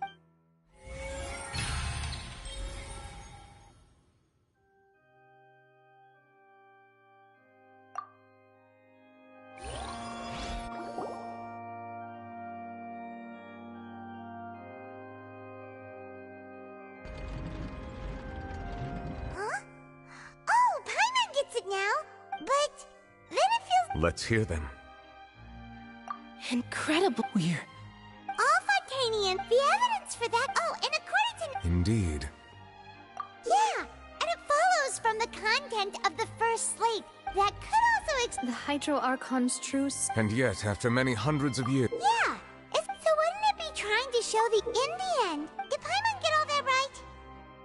Let's hear them. Incredible. We're... All Fontanian. The evidence for that... Oh, and according to... Indeed. Yeah, and it follows from the content of the first slate. That could also... The Hydro Archon's true... And yet, after many hundreds of years... Yeah. So wouldn't it be trying to show the... In the end, did Paimon get all that right?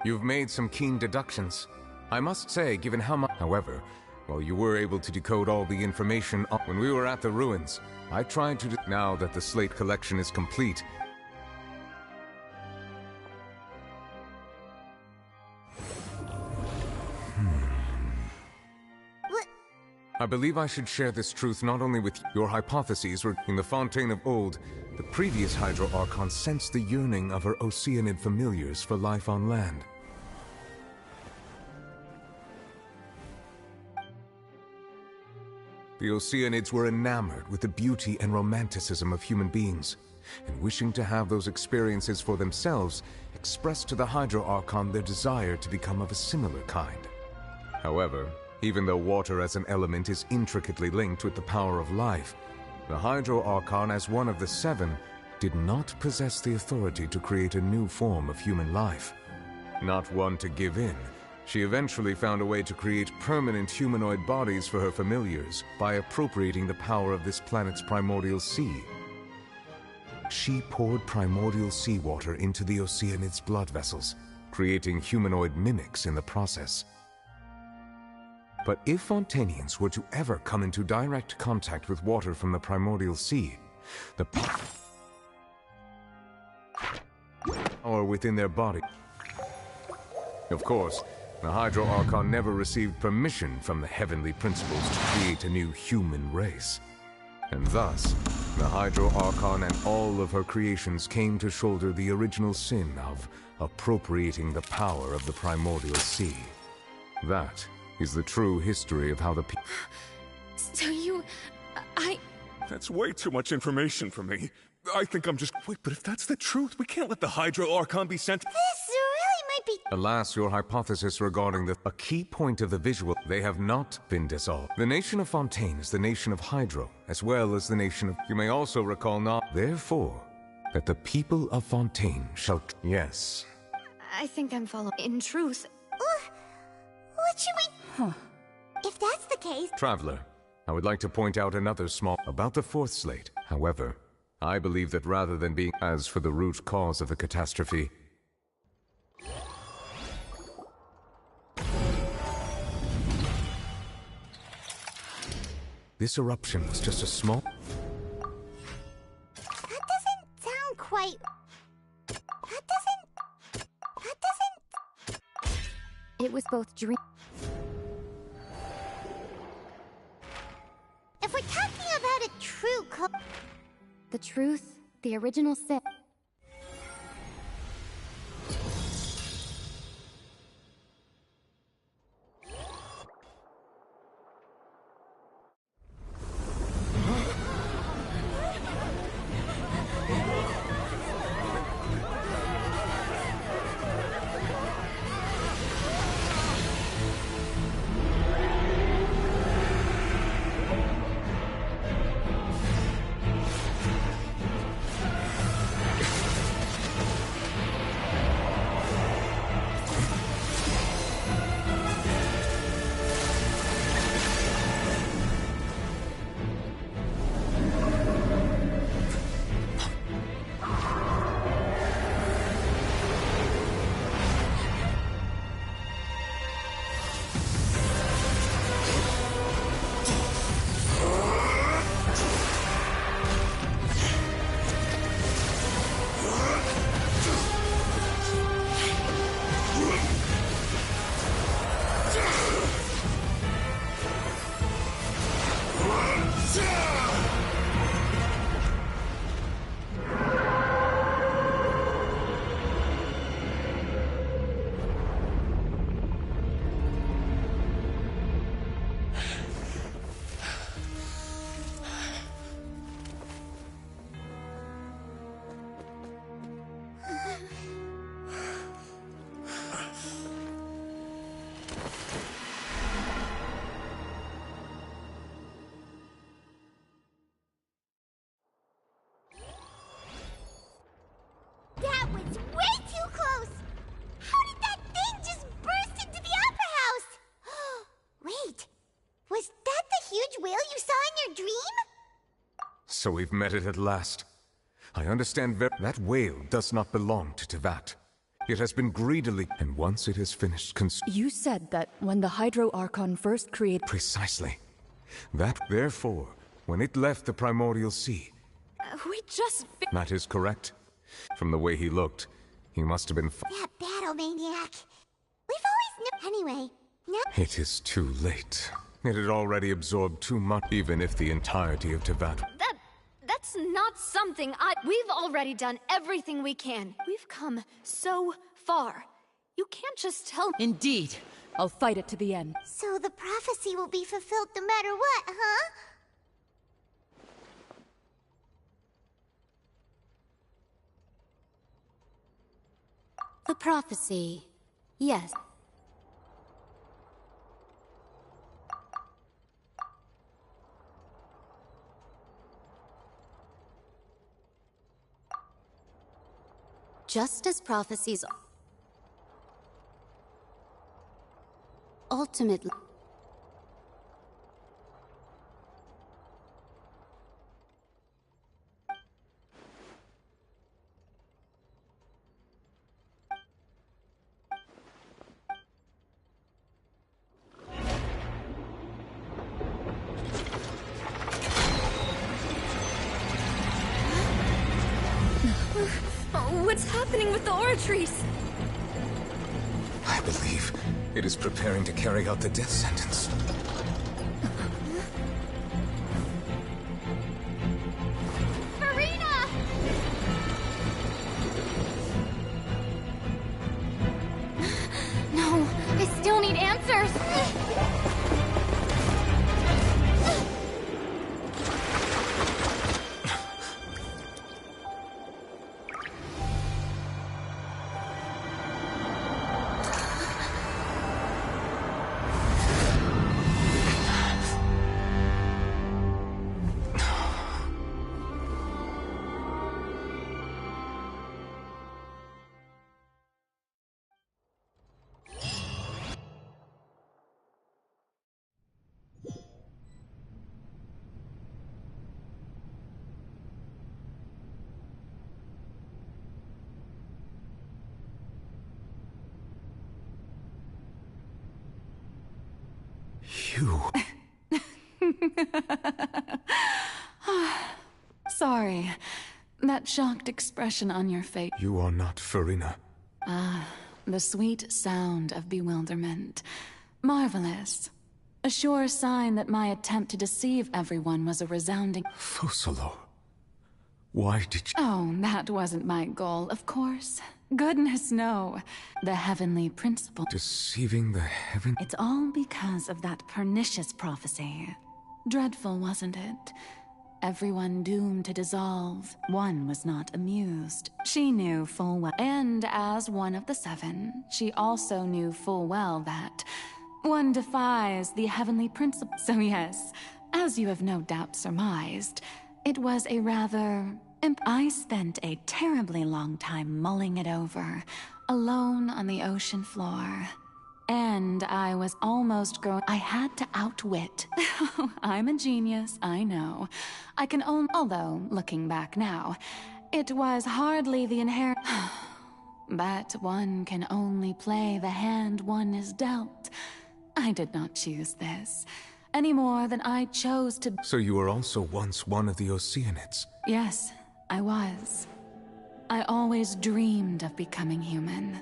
You've made some keen deductions. I must say, given how much... However... While you were able to decode all the information when we were at the ruins, I tried to... Now that the slate collection is complete... I believe I should share this truth not only with your hypotheses were in the Fontaine of old. The previous Hydro Archon sensed the yearning of her Oceanid familiars for life on land. The Oceanids were enamored with the beauty and romanticism of human beings, and wishing to have those experiences for themselves, expressed to the Hydro Archon their desire to become of a similar kind. However, even though water as an element is intricately linked with the power of life, the Hydro Archon, as one of the seven, did not possess the authority to create a new form of human life. Not one to give in, she eventually found a way to create permanent humanoid bodies for her familiars by appropriating the power of this planet's primordial sea. She poured primordial seawater into the Oceanid's blood vessels, creating humanoid mimics in the process. But if Fontanians were to ever come into direct contact with water from the primordial sea, the power within their body... Of course, the Hydro Archon never received permission from the heavenly principles to create a new human race. And thus, the Hydro Archon and all of her creations came to shoulder the original sin of appropriating the power of the primordial sea. That is the true history of how the So you... That's way too much information for me. I think I'm just... Wait, but if that's the truth, we can't let the Hydro Archon be sent... This really might be... Alas, your hypothesis regarding a key point of the visual, they have not been dissolved. The nation of Fontaine is the nation of Hydro, as well as the nation of... You may also recall not... Therefore, that the people of Fontaine shall... Yes. I think I'm following. In truth... What should we... If that's the case... Traveler, I would like to point out another small... About the fourth slate, however, I believe that rather than being... As for the root cause of the catastrophe... This eruption was just a small... That doesn't sound quite... That doesn't... It was both dream... If we're talking about a true The truth, the original sin... That was way too close! How did that thing just burst into the Opera House? Wait, was that the huge whale you saw in your dream? So we've met it at last. I understand that whale does not belong to Tevat. It has been greedily... And once it has finished You said that when the Hydro Archon first created... Precisely. Therefore, when it left the primordial sea... We just... That is correct. From the way he looked, he must have been... That battle maniac. We've always known... Anyway, now... It is too late. It had already absorbed too much, even if the entirety of Tevat. That's not something We've already done everything we can. We've come so far. You can't just tell. Indeed. I'll fight it to the end. So the prophecy will be fulfilled no matter what, huh? The prophecy, yes. Just as prophecies ultimately What's happening with the oratories? I believe it is preparing to carry out the death sentence. Farina! No, I still need answers. You. Sorry. That shocked expression on your face. You are not Farina. Ah, the sweet sound of bewilderment. Marvelous. A sure sign that my attempt to deceive everyone was a resounding... Focalors. Why did you... Oh, that wasn't my goal, of course. Goodness, no. The heavenly principle... Deceiving the heaven... It's all because of that pernicious prophecy. Dreadful, wasn't it? Everyone doomed to dissolve. One was not amused. She knew full well. And as one of the seven, she also knew full well that one defies the heavenly principle. So yes, as you have no doubt surmised, it was a rather... I spent a terribly long time mulling it over, alone on the ocean floor. And I was almost growing... I had to outwit. I'm a genius, I know. I can only... Although, looking back now, it was hardly the inherent... But one can only play the hand one is dealt. I did not choose this, any more than I chose to... So you were also once one of the Oceanids? Yes, I was. I always dreamed of becoming human.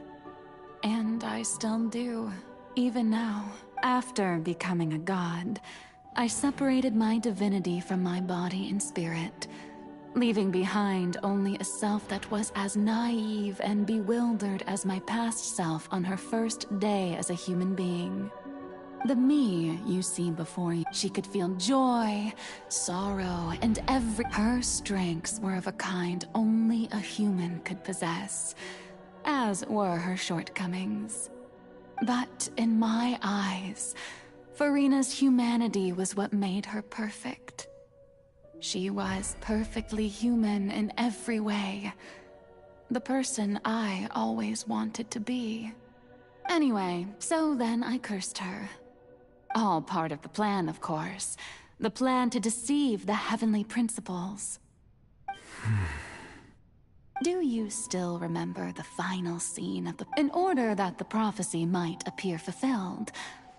And I still do, even now. After becoming a god, I separated my divinity from my body and spirit, leaving behind only a self that was as naive and bewildered as my past self on her first day as a human being. The me you see before you, she could feel joy, sorrow, and her strengths were of a kind only a human could possess, as were her shortcomings. But in my eyes, Farina's humanity was what made her perfect. She was perfectly human in every way. The person I always wanted to be. Anyway, so then I cursed her. All part of the plan, of course. The plan to deceive the heavenly principles. Do you still remember the final scene of the... In order that the prophecy might appear fulfilled,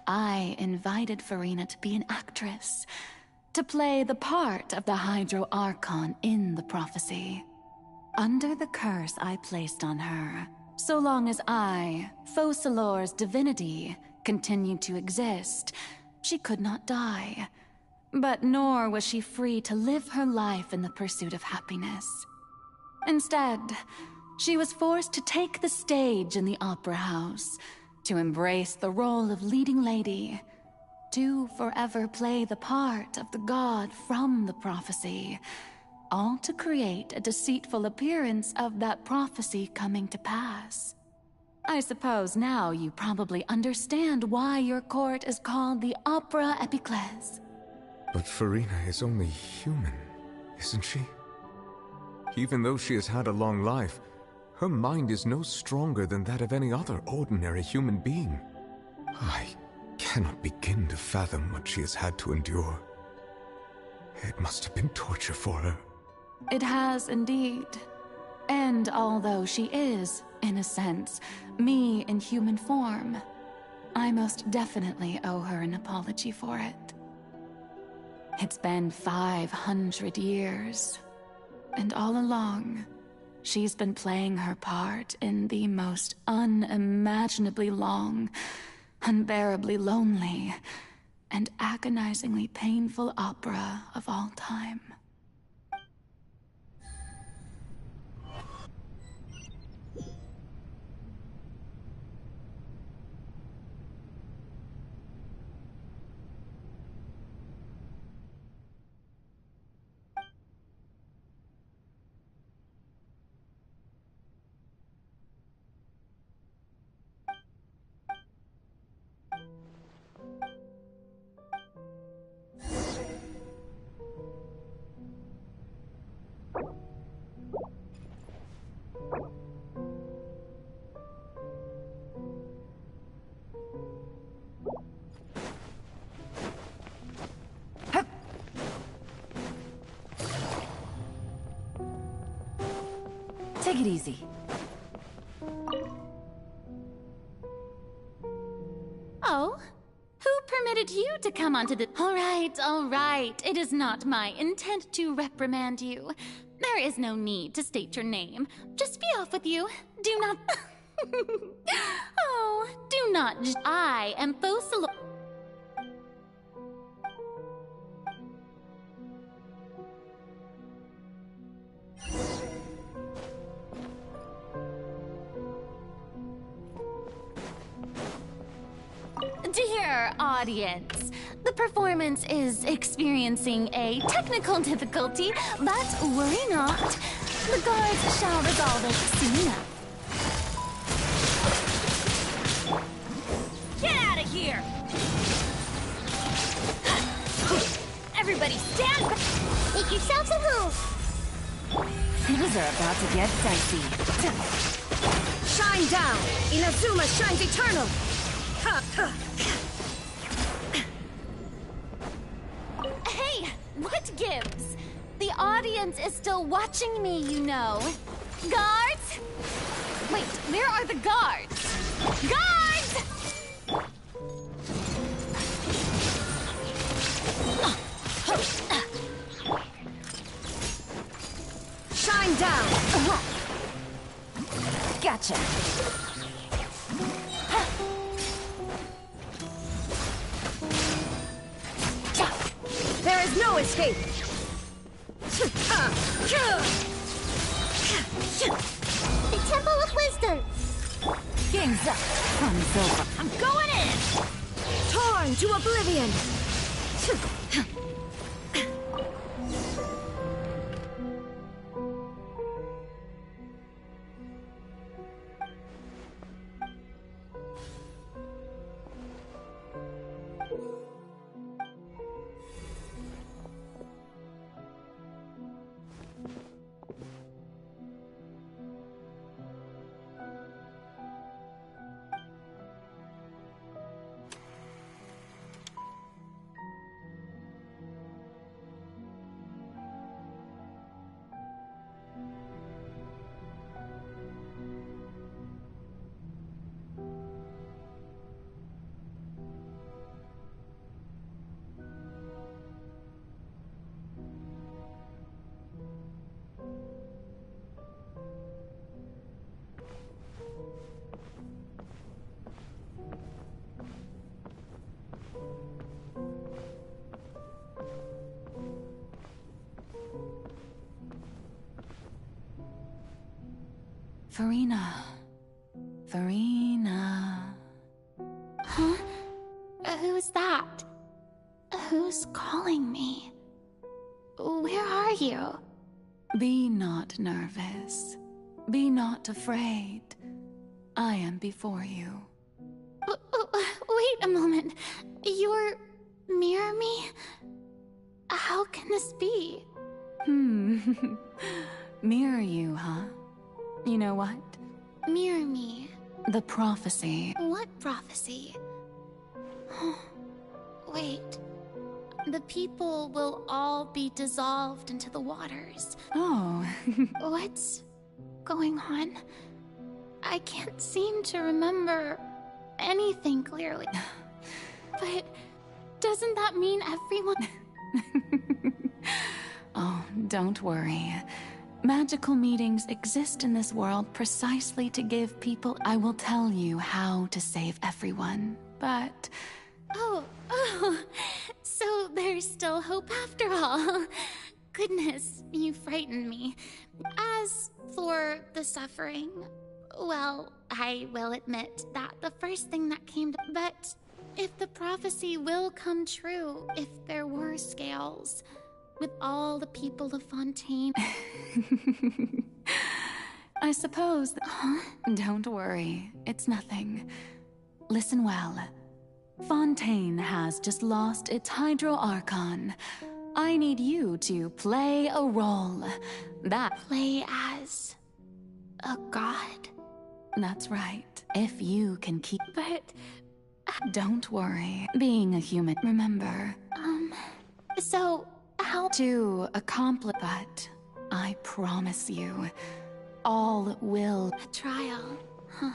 I invited Farina to be an actress, to play the part of the Hydro Archon in the prophecy. Under the curse I placed on her, so long as I, Focalors' divinity, continued to exist, She could not die. But nor was she free to live her life in the pursuit of happiness. Instead, she was forced to take the stage in the opera house, to embrace the role of leading lady, to forever play the part of the god from the prophecy, all to create a deceitful appearance of that prophecy coming to pass. I suppose now you probably understand why your court is called the Opera Epiclese. But Farina is only human, isn't she? Even though she has had a long life, her mind is no stronger than that of any other ordinary human being. I cannot begin to fathom what she has had to endure. It must have been torture for her. It has indeed. And although she is, in a sense, me in human form, I most definitely owe her an apology for it. It's been 500 years, and all along, she's been playing her part in the most unimaginably long, unbearably lonely, and agonizingly painful opera of all time. Take it easy. Oh? Who permitted you to come onto the— All right. It is not my intent to reprimand you. There is no need to state your name. Just be off with you. Do not— Oh, do not— I am Fossil— Dear audience, the performance is experiencing a technical difficulty, but worry not. The guards shall resolve it soon enough. Get out of here! Everybody stand back! Make yourselves at home! Things are about to get dicey. Shine down! Inazuma shines eternal! Hey, what gives? The audience is still watching me, you know. Guards? Wait, where are the guards? Guards! Shine down! Gotcha. There is no escape! The Temple of Wisdom! Game's up. Fun's over. I'm going in! Torn to oblivion! Farina. Farina. Huh? Who's that? Who's calling me? Where are you? Be not nervous. Be not afraid. I am before you. Wait a moment. You're... Mirror me? How can this be? Mirror you, huh? You know what? Mirror me. The prophecy. What prophecy? Wait. The people will all be dissolved into the waters. Oh. What's going on? I can't seem to remember anything clearly. But doesn't that mean everyone... Oh, don't worry. Magical meetings exist in this world precisely to give people... I will tell you how to save everyone, but... Oh, so there's still hope after all. Goodness, you frightened me. As for the suffering, well, I will admit that the first thing that came to... But if the prophecy will come true, if there were scales, with all the people of Fontaine... I suppose... Don't worry, it's nothing. Listen well. Fontaine has just lost its Hydro Archon. I need you to play a role. Play as... a god? That's right. If you can keep... But... Don't worry. Being a human, remember. So, how... To accomplish... But I promise you, all will... A trial, huh?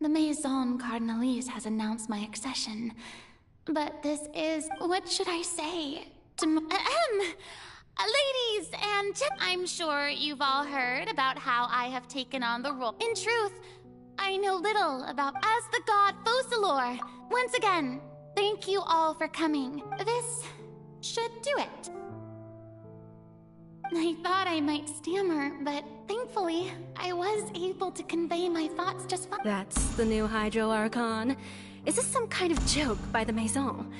The Maison Cardinalise has announced my accession. But this is... what should I say? Ladies and I'm sure you've all heard about how I have taken on the role. In truth, I know little about... As the god Focalor. Once again, thank you all for coming. This should do it. I thought I might stammer, but thankfully, I was able to convey my thoughts just fine. That's the new Hydro Archon. Is this some kind of joke by the Maison?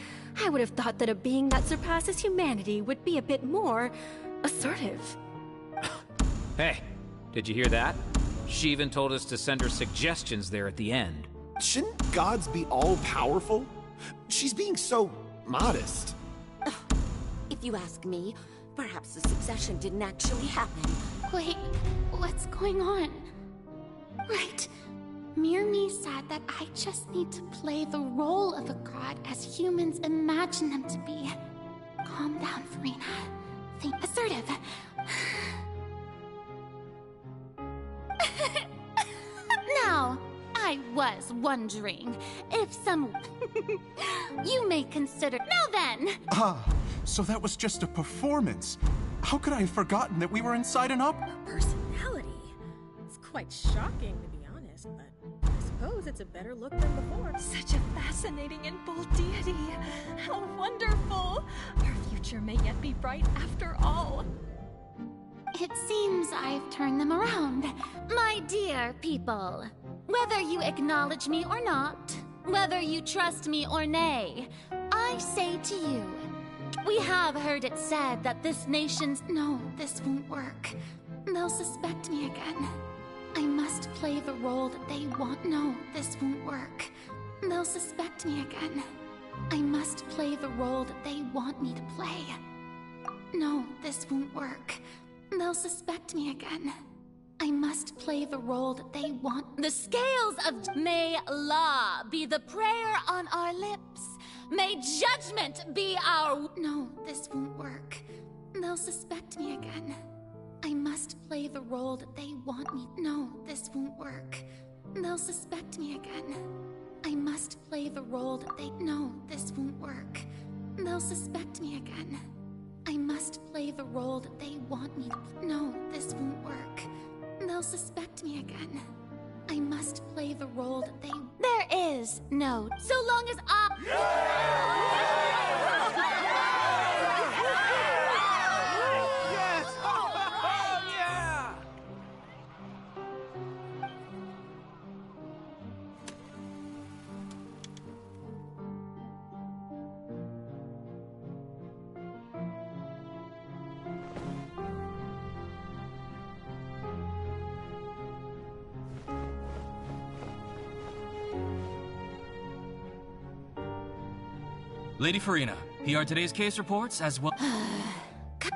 I would have thought that a being that surpasses humanity would be a bit more... assertive. Hey, did you hear that? She even told us to send her suggestions there at the end. Shouldn't gods be all-powerful? She's being so... modest. If you ask me, perhaps the succession didn't actually happen. Wait, what's going on? Right. Mirmi said that I just need to play the role of a god as humans imagine them to be. Calm down, Farina. Think assertive. Now, I was wondering if some... you may consider... Now then! So that was just a performance. How could I have forgotten that we were inside an opera? Personality? It's quite shocking, to be honest, but I suppose it's a better look than before. Such a fascinating and bold deity. How wonderful! Our future may yet be bright after all. It seems I've turned them around. My dear people, whether you acknowledge me or not, whether you trust me or nay, I say to you, we have heard it said that this nation's... No, this won't work. They'll suspect me again. I must play the role that they want. No, this won't work. They'll suspect me again. I must play the role that they want me to play. No, this won't work. They'll suspect me again. I must play the role that they want. The scales of... May law be the prayer on our lips. May judgment be our... No, this won't work. They'll suspect me again. I must play the role that they want me. No, this won't work. They'll suspect me again. I must play the role that they... No, this won't work. They'll suspect me again. I must play the role that they want me. No, this won't work. They'll suspect me again. I must play the role that they... There is no... So long as I... Yes! Oh, yeah! Lady Farina, here are today's case reports as well.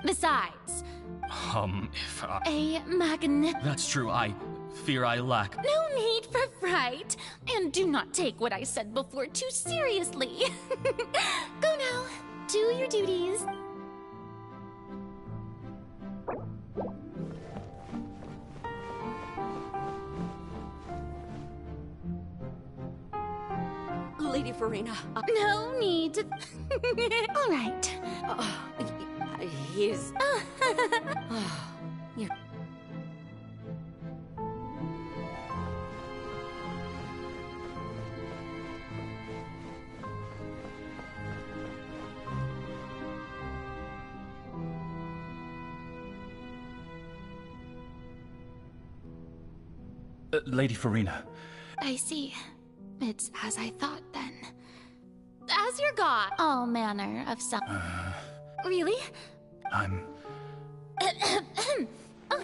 Besides, If a magnificent... That's true, I fear I lack. No need for fright. And do not take what I said before too seriously. Go now. Do your duties. Lady Farina. No need to... All right. He's... You're... Lady Farina. I see. It's as I thought, then. As your god, all manner of some... Really? I'm... Oh.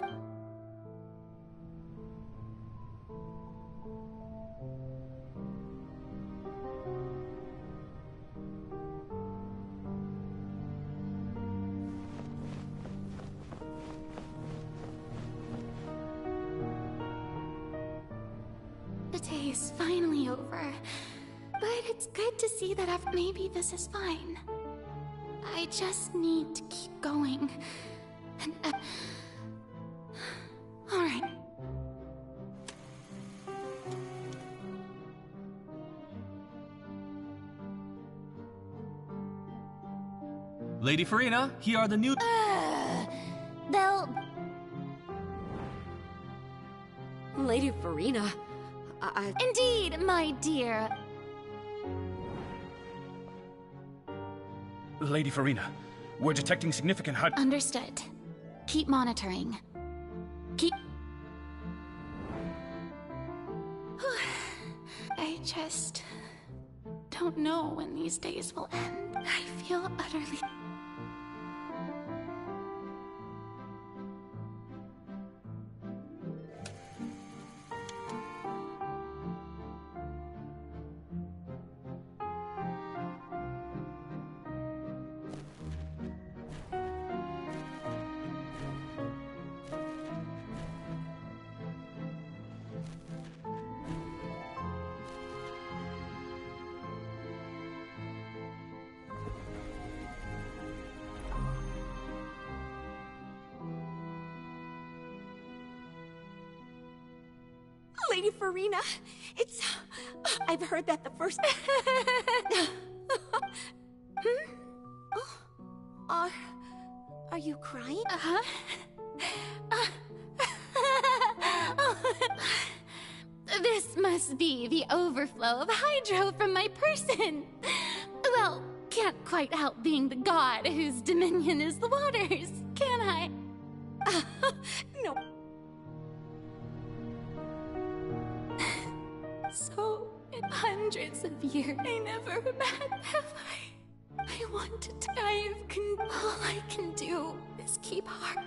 The day is finally over. But it's good to see that maybe this is fine. I just need to keep going. And, all right. Lady Farina, here are the new... They'll... Lady Farina, Indeed, my dear. Lady Farina, we're detecting significant hyd... Understood. Keep monitoring. Keep... I just... don't know when these days will end. I feel utterly... Lady Farina, it's... I've heard that the first... Are you crying? This must be the overflow of hydro from my person. Well, can't quite help being the god whose dominion is the waters, can I? No. So, in hundreds of years, I never met, have I want to die of all I can do is keep heart.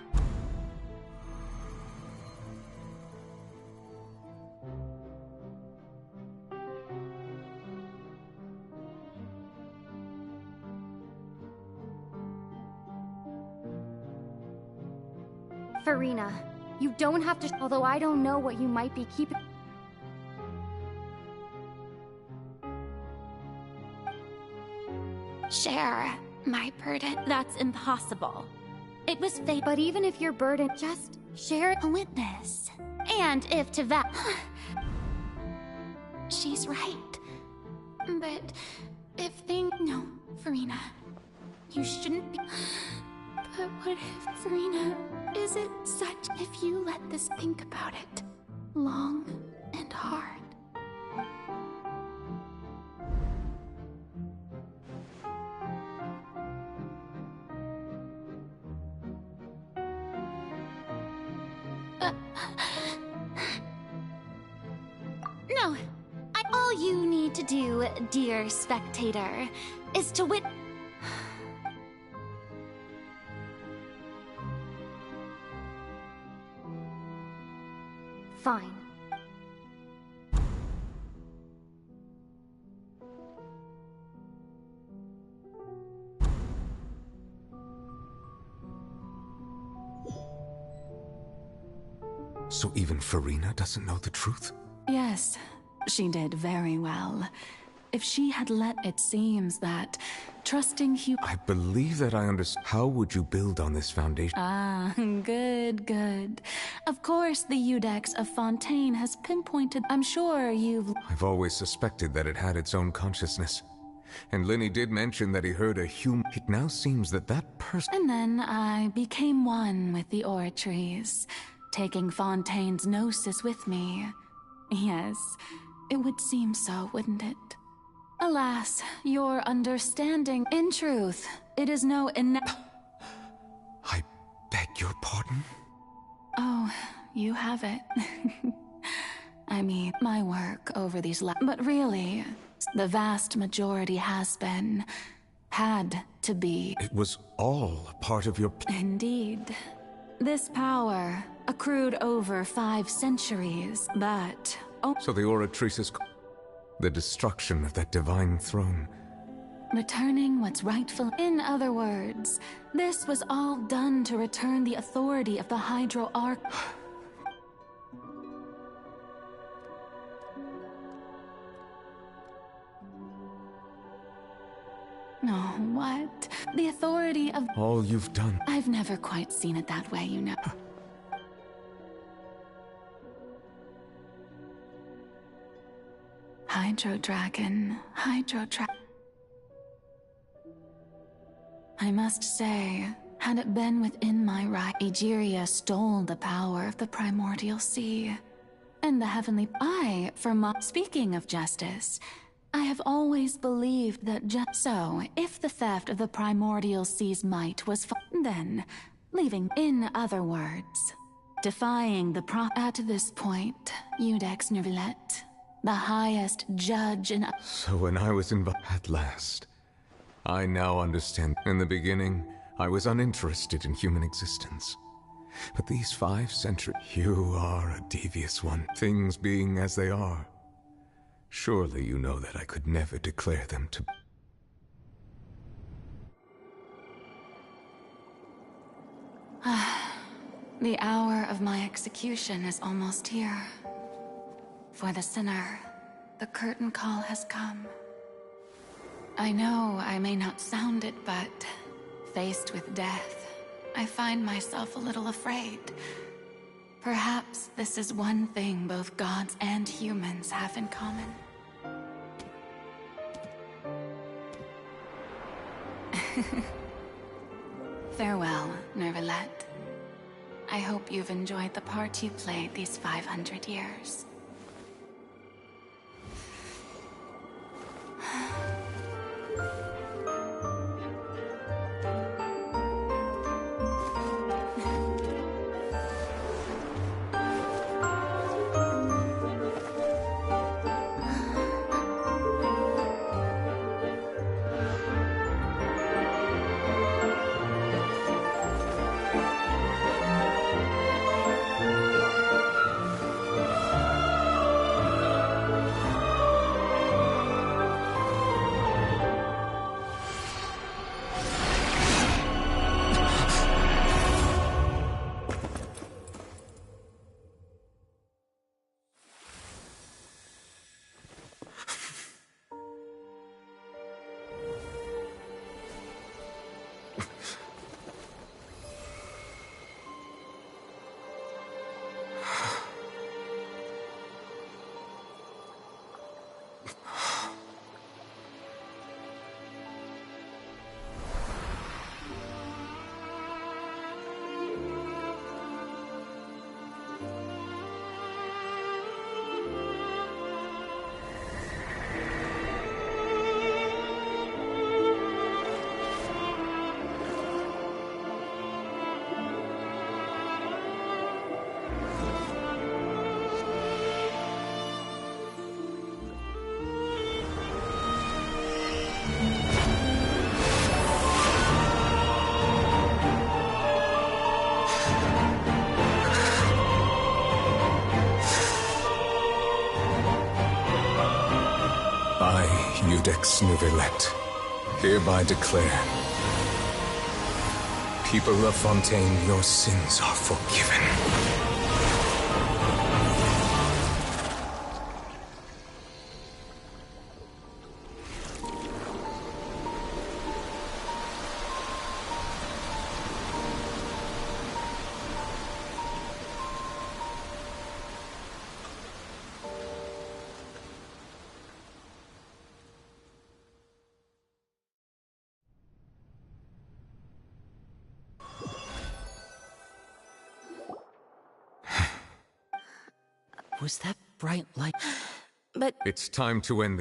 Farina, You don't have to, although I don't know what you might be keeping. Share my burden. That's impossible. It was fate, but even if you're burdened, just share a witness. And if to that... She's right. But if things... No, Farina. You shouldn't be... But what if, Farina, is it such... If you let this think about it, long and hard. No. All you need to do, dear spectator, is to Fine. So even Farina doesn't know the truth? Yes, she did very well. If she had let it seems that trusting I believe that I understand. How would you build on this foundation? Ah, good. Of course, the Eudex of Fontaine has pinpointed. I'm sure you've... I've always suspected that it had its own consciousness. And Lenny did mention that he heard a human... It now seems that that person... And then I became one with the oratories, taking Fontaine's gnosis with me. Yes, it would seem so, wouldn't it? Alas, your understanding... In truth, it is no I beg your pardon? Oh, you have it. I mean, my work over these but really, the vast majority had to be... It was all a part of your... Indeed. This power accrued over 5 centuries, but... Oh. So the oratrices... The destruction of that divine throne. Returning what's rightful. In other words, this was all done to return the authority of the Hydro Arc. No, what? The authority of... All you've done. I've never quite seen it that way, you know. Hydro Dragon. I must say, had it been within my right, Egeria stole the power of the primordial sea. And the heavenly... Speaking of justice, I have always believed that so, if the theft of the primordial sea's might was then, leaving... In other words, defying the At this point, Eudex Neuvillette, the highest judge in... So when I was at last, I now understand. In the beginning, I was uninterested in human existence. But these 5 centuries... You are a devious one, things being as they are. Surely you know that I could never declare them to... The hour of my execution is almost here. For the sinner, the curtain call has come. I know I may not sound it, but faced with death, I find myself a little afraid. Perhaps this is one thing both gods and humans have in common. Farewell, Neuvillette. I hope you've enjoyed the part you played these 500 years. Judex Nuvelet, hereby declare, people of Fontaine, your sins are forgiven. Was that bright light? But It's time to end.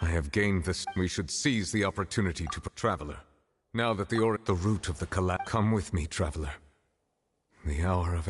I have gained this. We should seize the opportunity to traveler. Now that the root of the collapse. Come with me, traveler. The hour of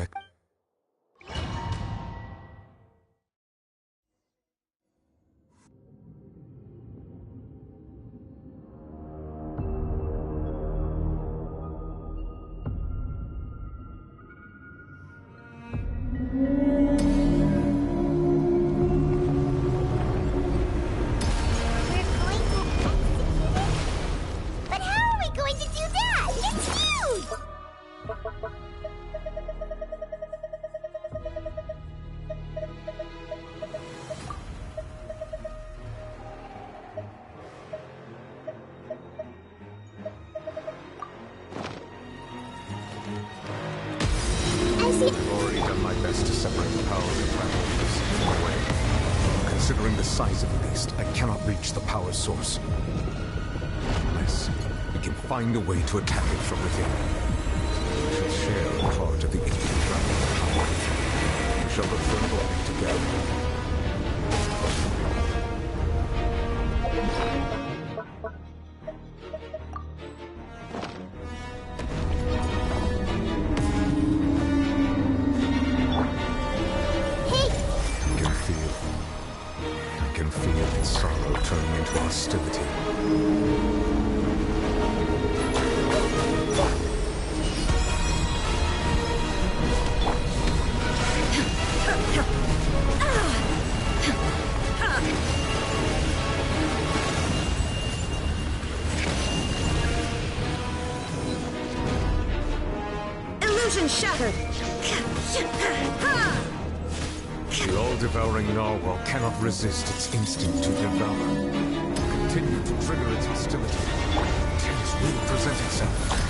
I've already done my best to separate the power of the primordials from the way. Considering the size of the beast, I cannot reach the power source. Unless we can find a way to attack it from within. We shall share a part of the ancient dragon power. We shall look for an opening together. I can feel its sorrow turning into hostility. illusion shattered. The all-devouring narwhal cannot resist its instinct to devour. Continue to trigger its hostility. Chance will present itself.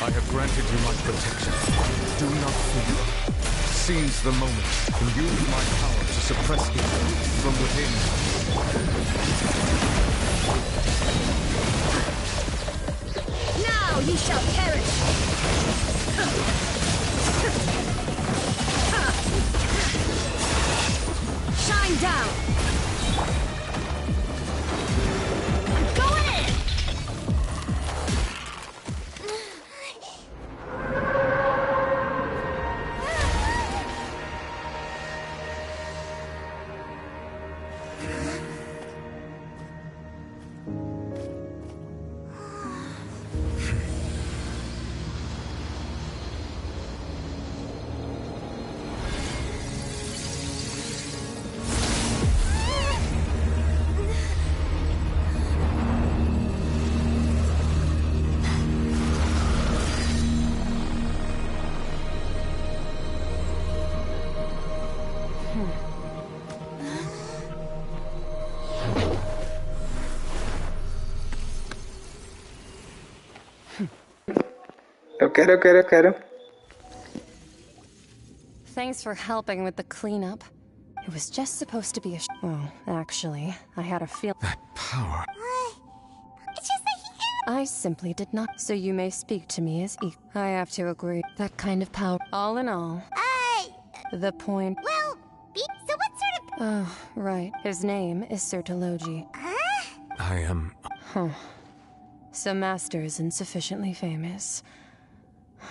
I have granted you my protection. Do not fear. Seize the moment and use my power to suppress evil from within. Now ye shall perish! Shine down! I'm going in! Eu quero. Thanks for helping with the cleanup. It was just supposed to be a well, actually, I had a feel. That power. It's just that he I simply did not. So you may speak to me as I have to agree. That kind of power. All in all. The point. Well, so what sort of... Oh, right. His name is Sir Taloji. I am... Huh. So Master isn't sufficiently famous.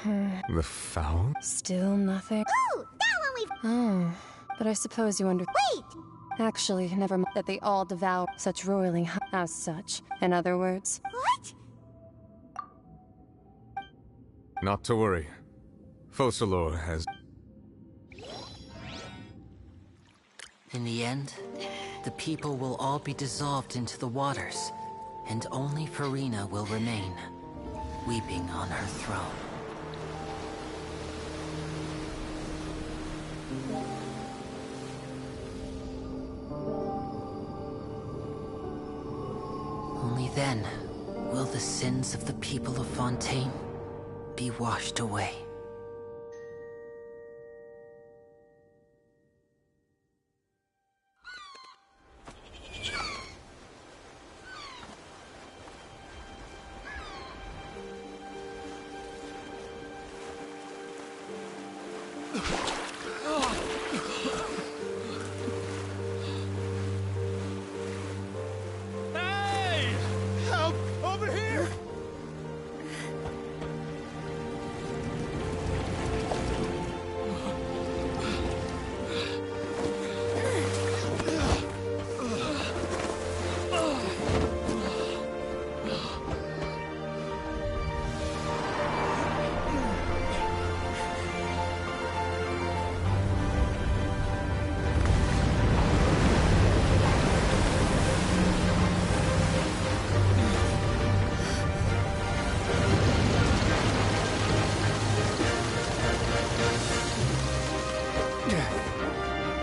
The foul? Still nothing? Ooh, that one Oh, but I suppose you Wait! Actually, never mind that they all devour such roiling as such. In other words... What? Not to worry. Focalor has... In the end, the people will all be dissolved into the waters, and only Farina will remain, weeping on her throne. Only then will the sins of the people of Fontaine be washed away. Hey! Help! Over here!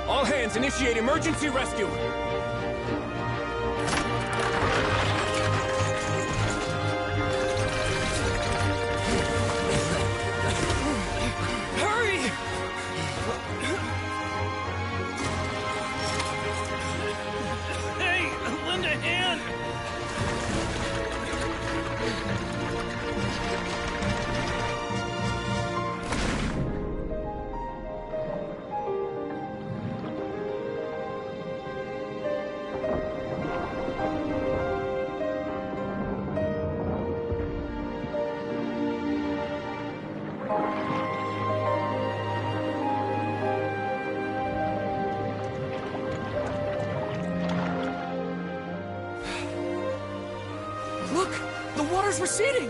All hands, initiate emergency rescue! Hurry! Hey, lend a hand! Look! The water's receding!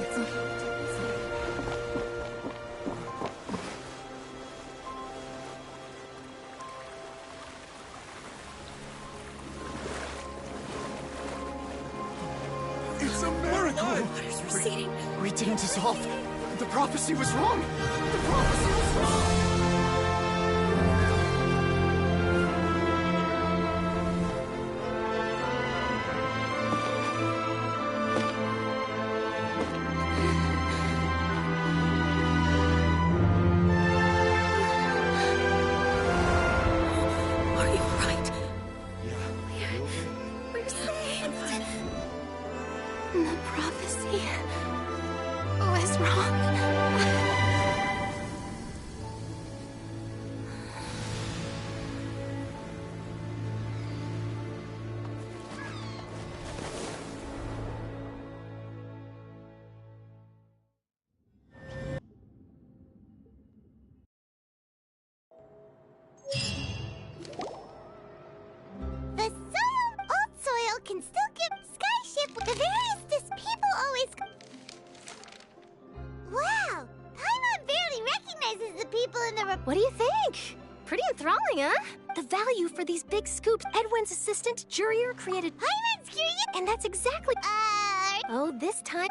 It's a miracle! Water's receding. We didn't dissolve. The prophecy was wrong. The prophecy was wrong. Are you right? We're saved. The prophecy was wrong. The old soil can still give skyship. The various people always... Wow! Paimon barely recognizes the people in the... What do you think? Pretty enthralling, huh? The value for these big scoops, Edwin's assistant, Jurier, created... Paimon's curious? And that's exactly... Oh, this time...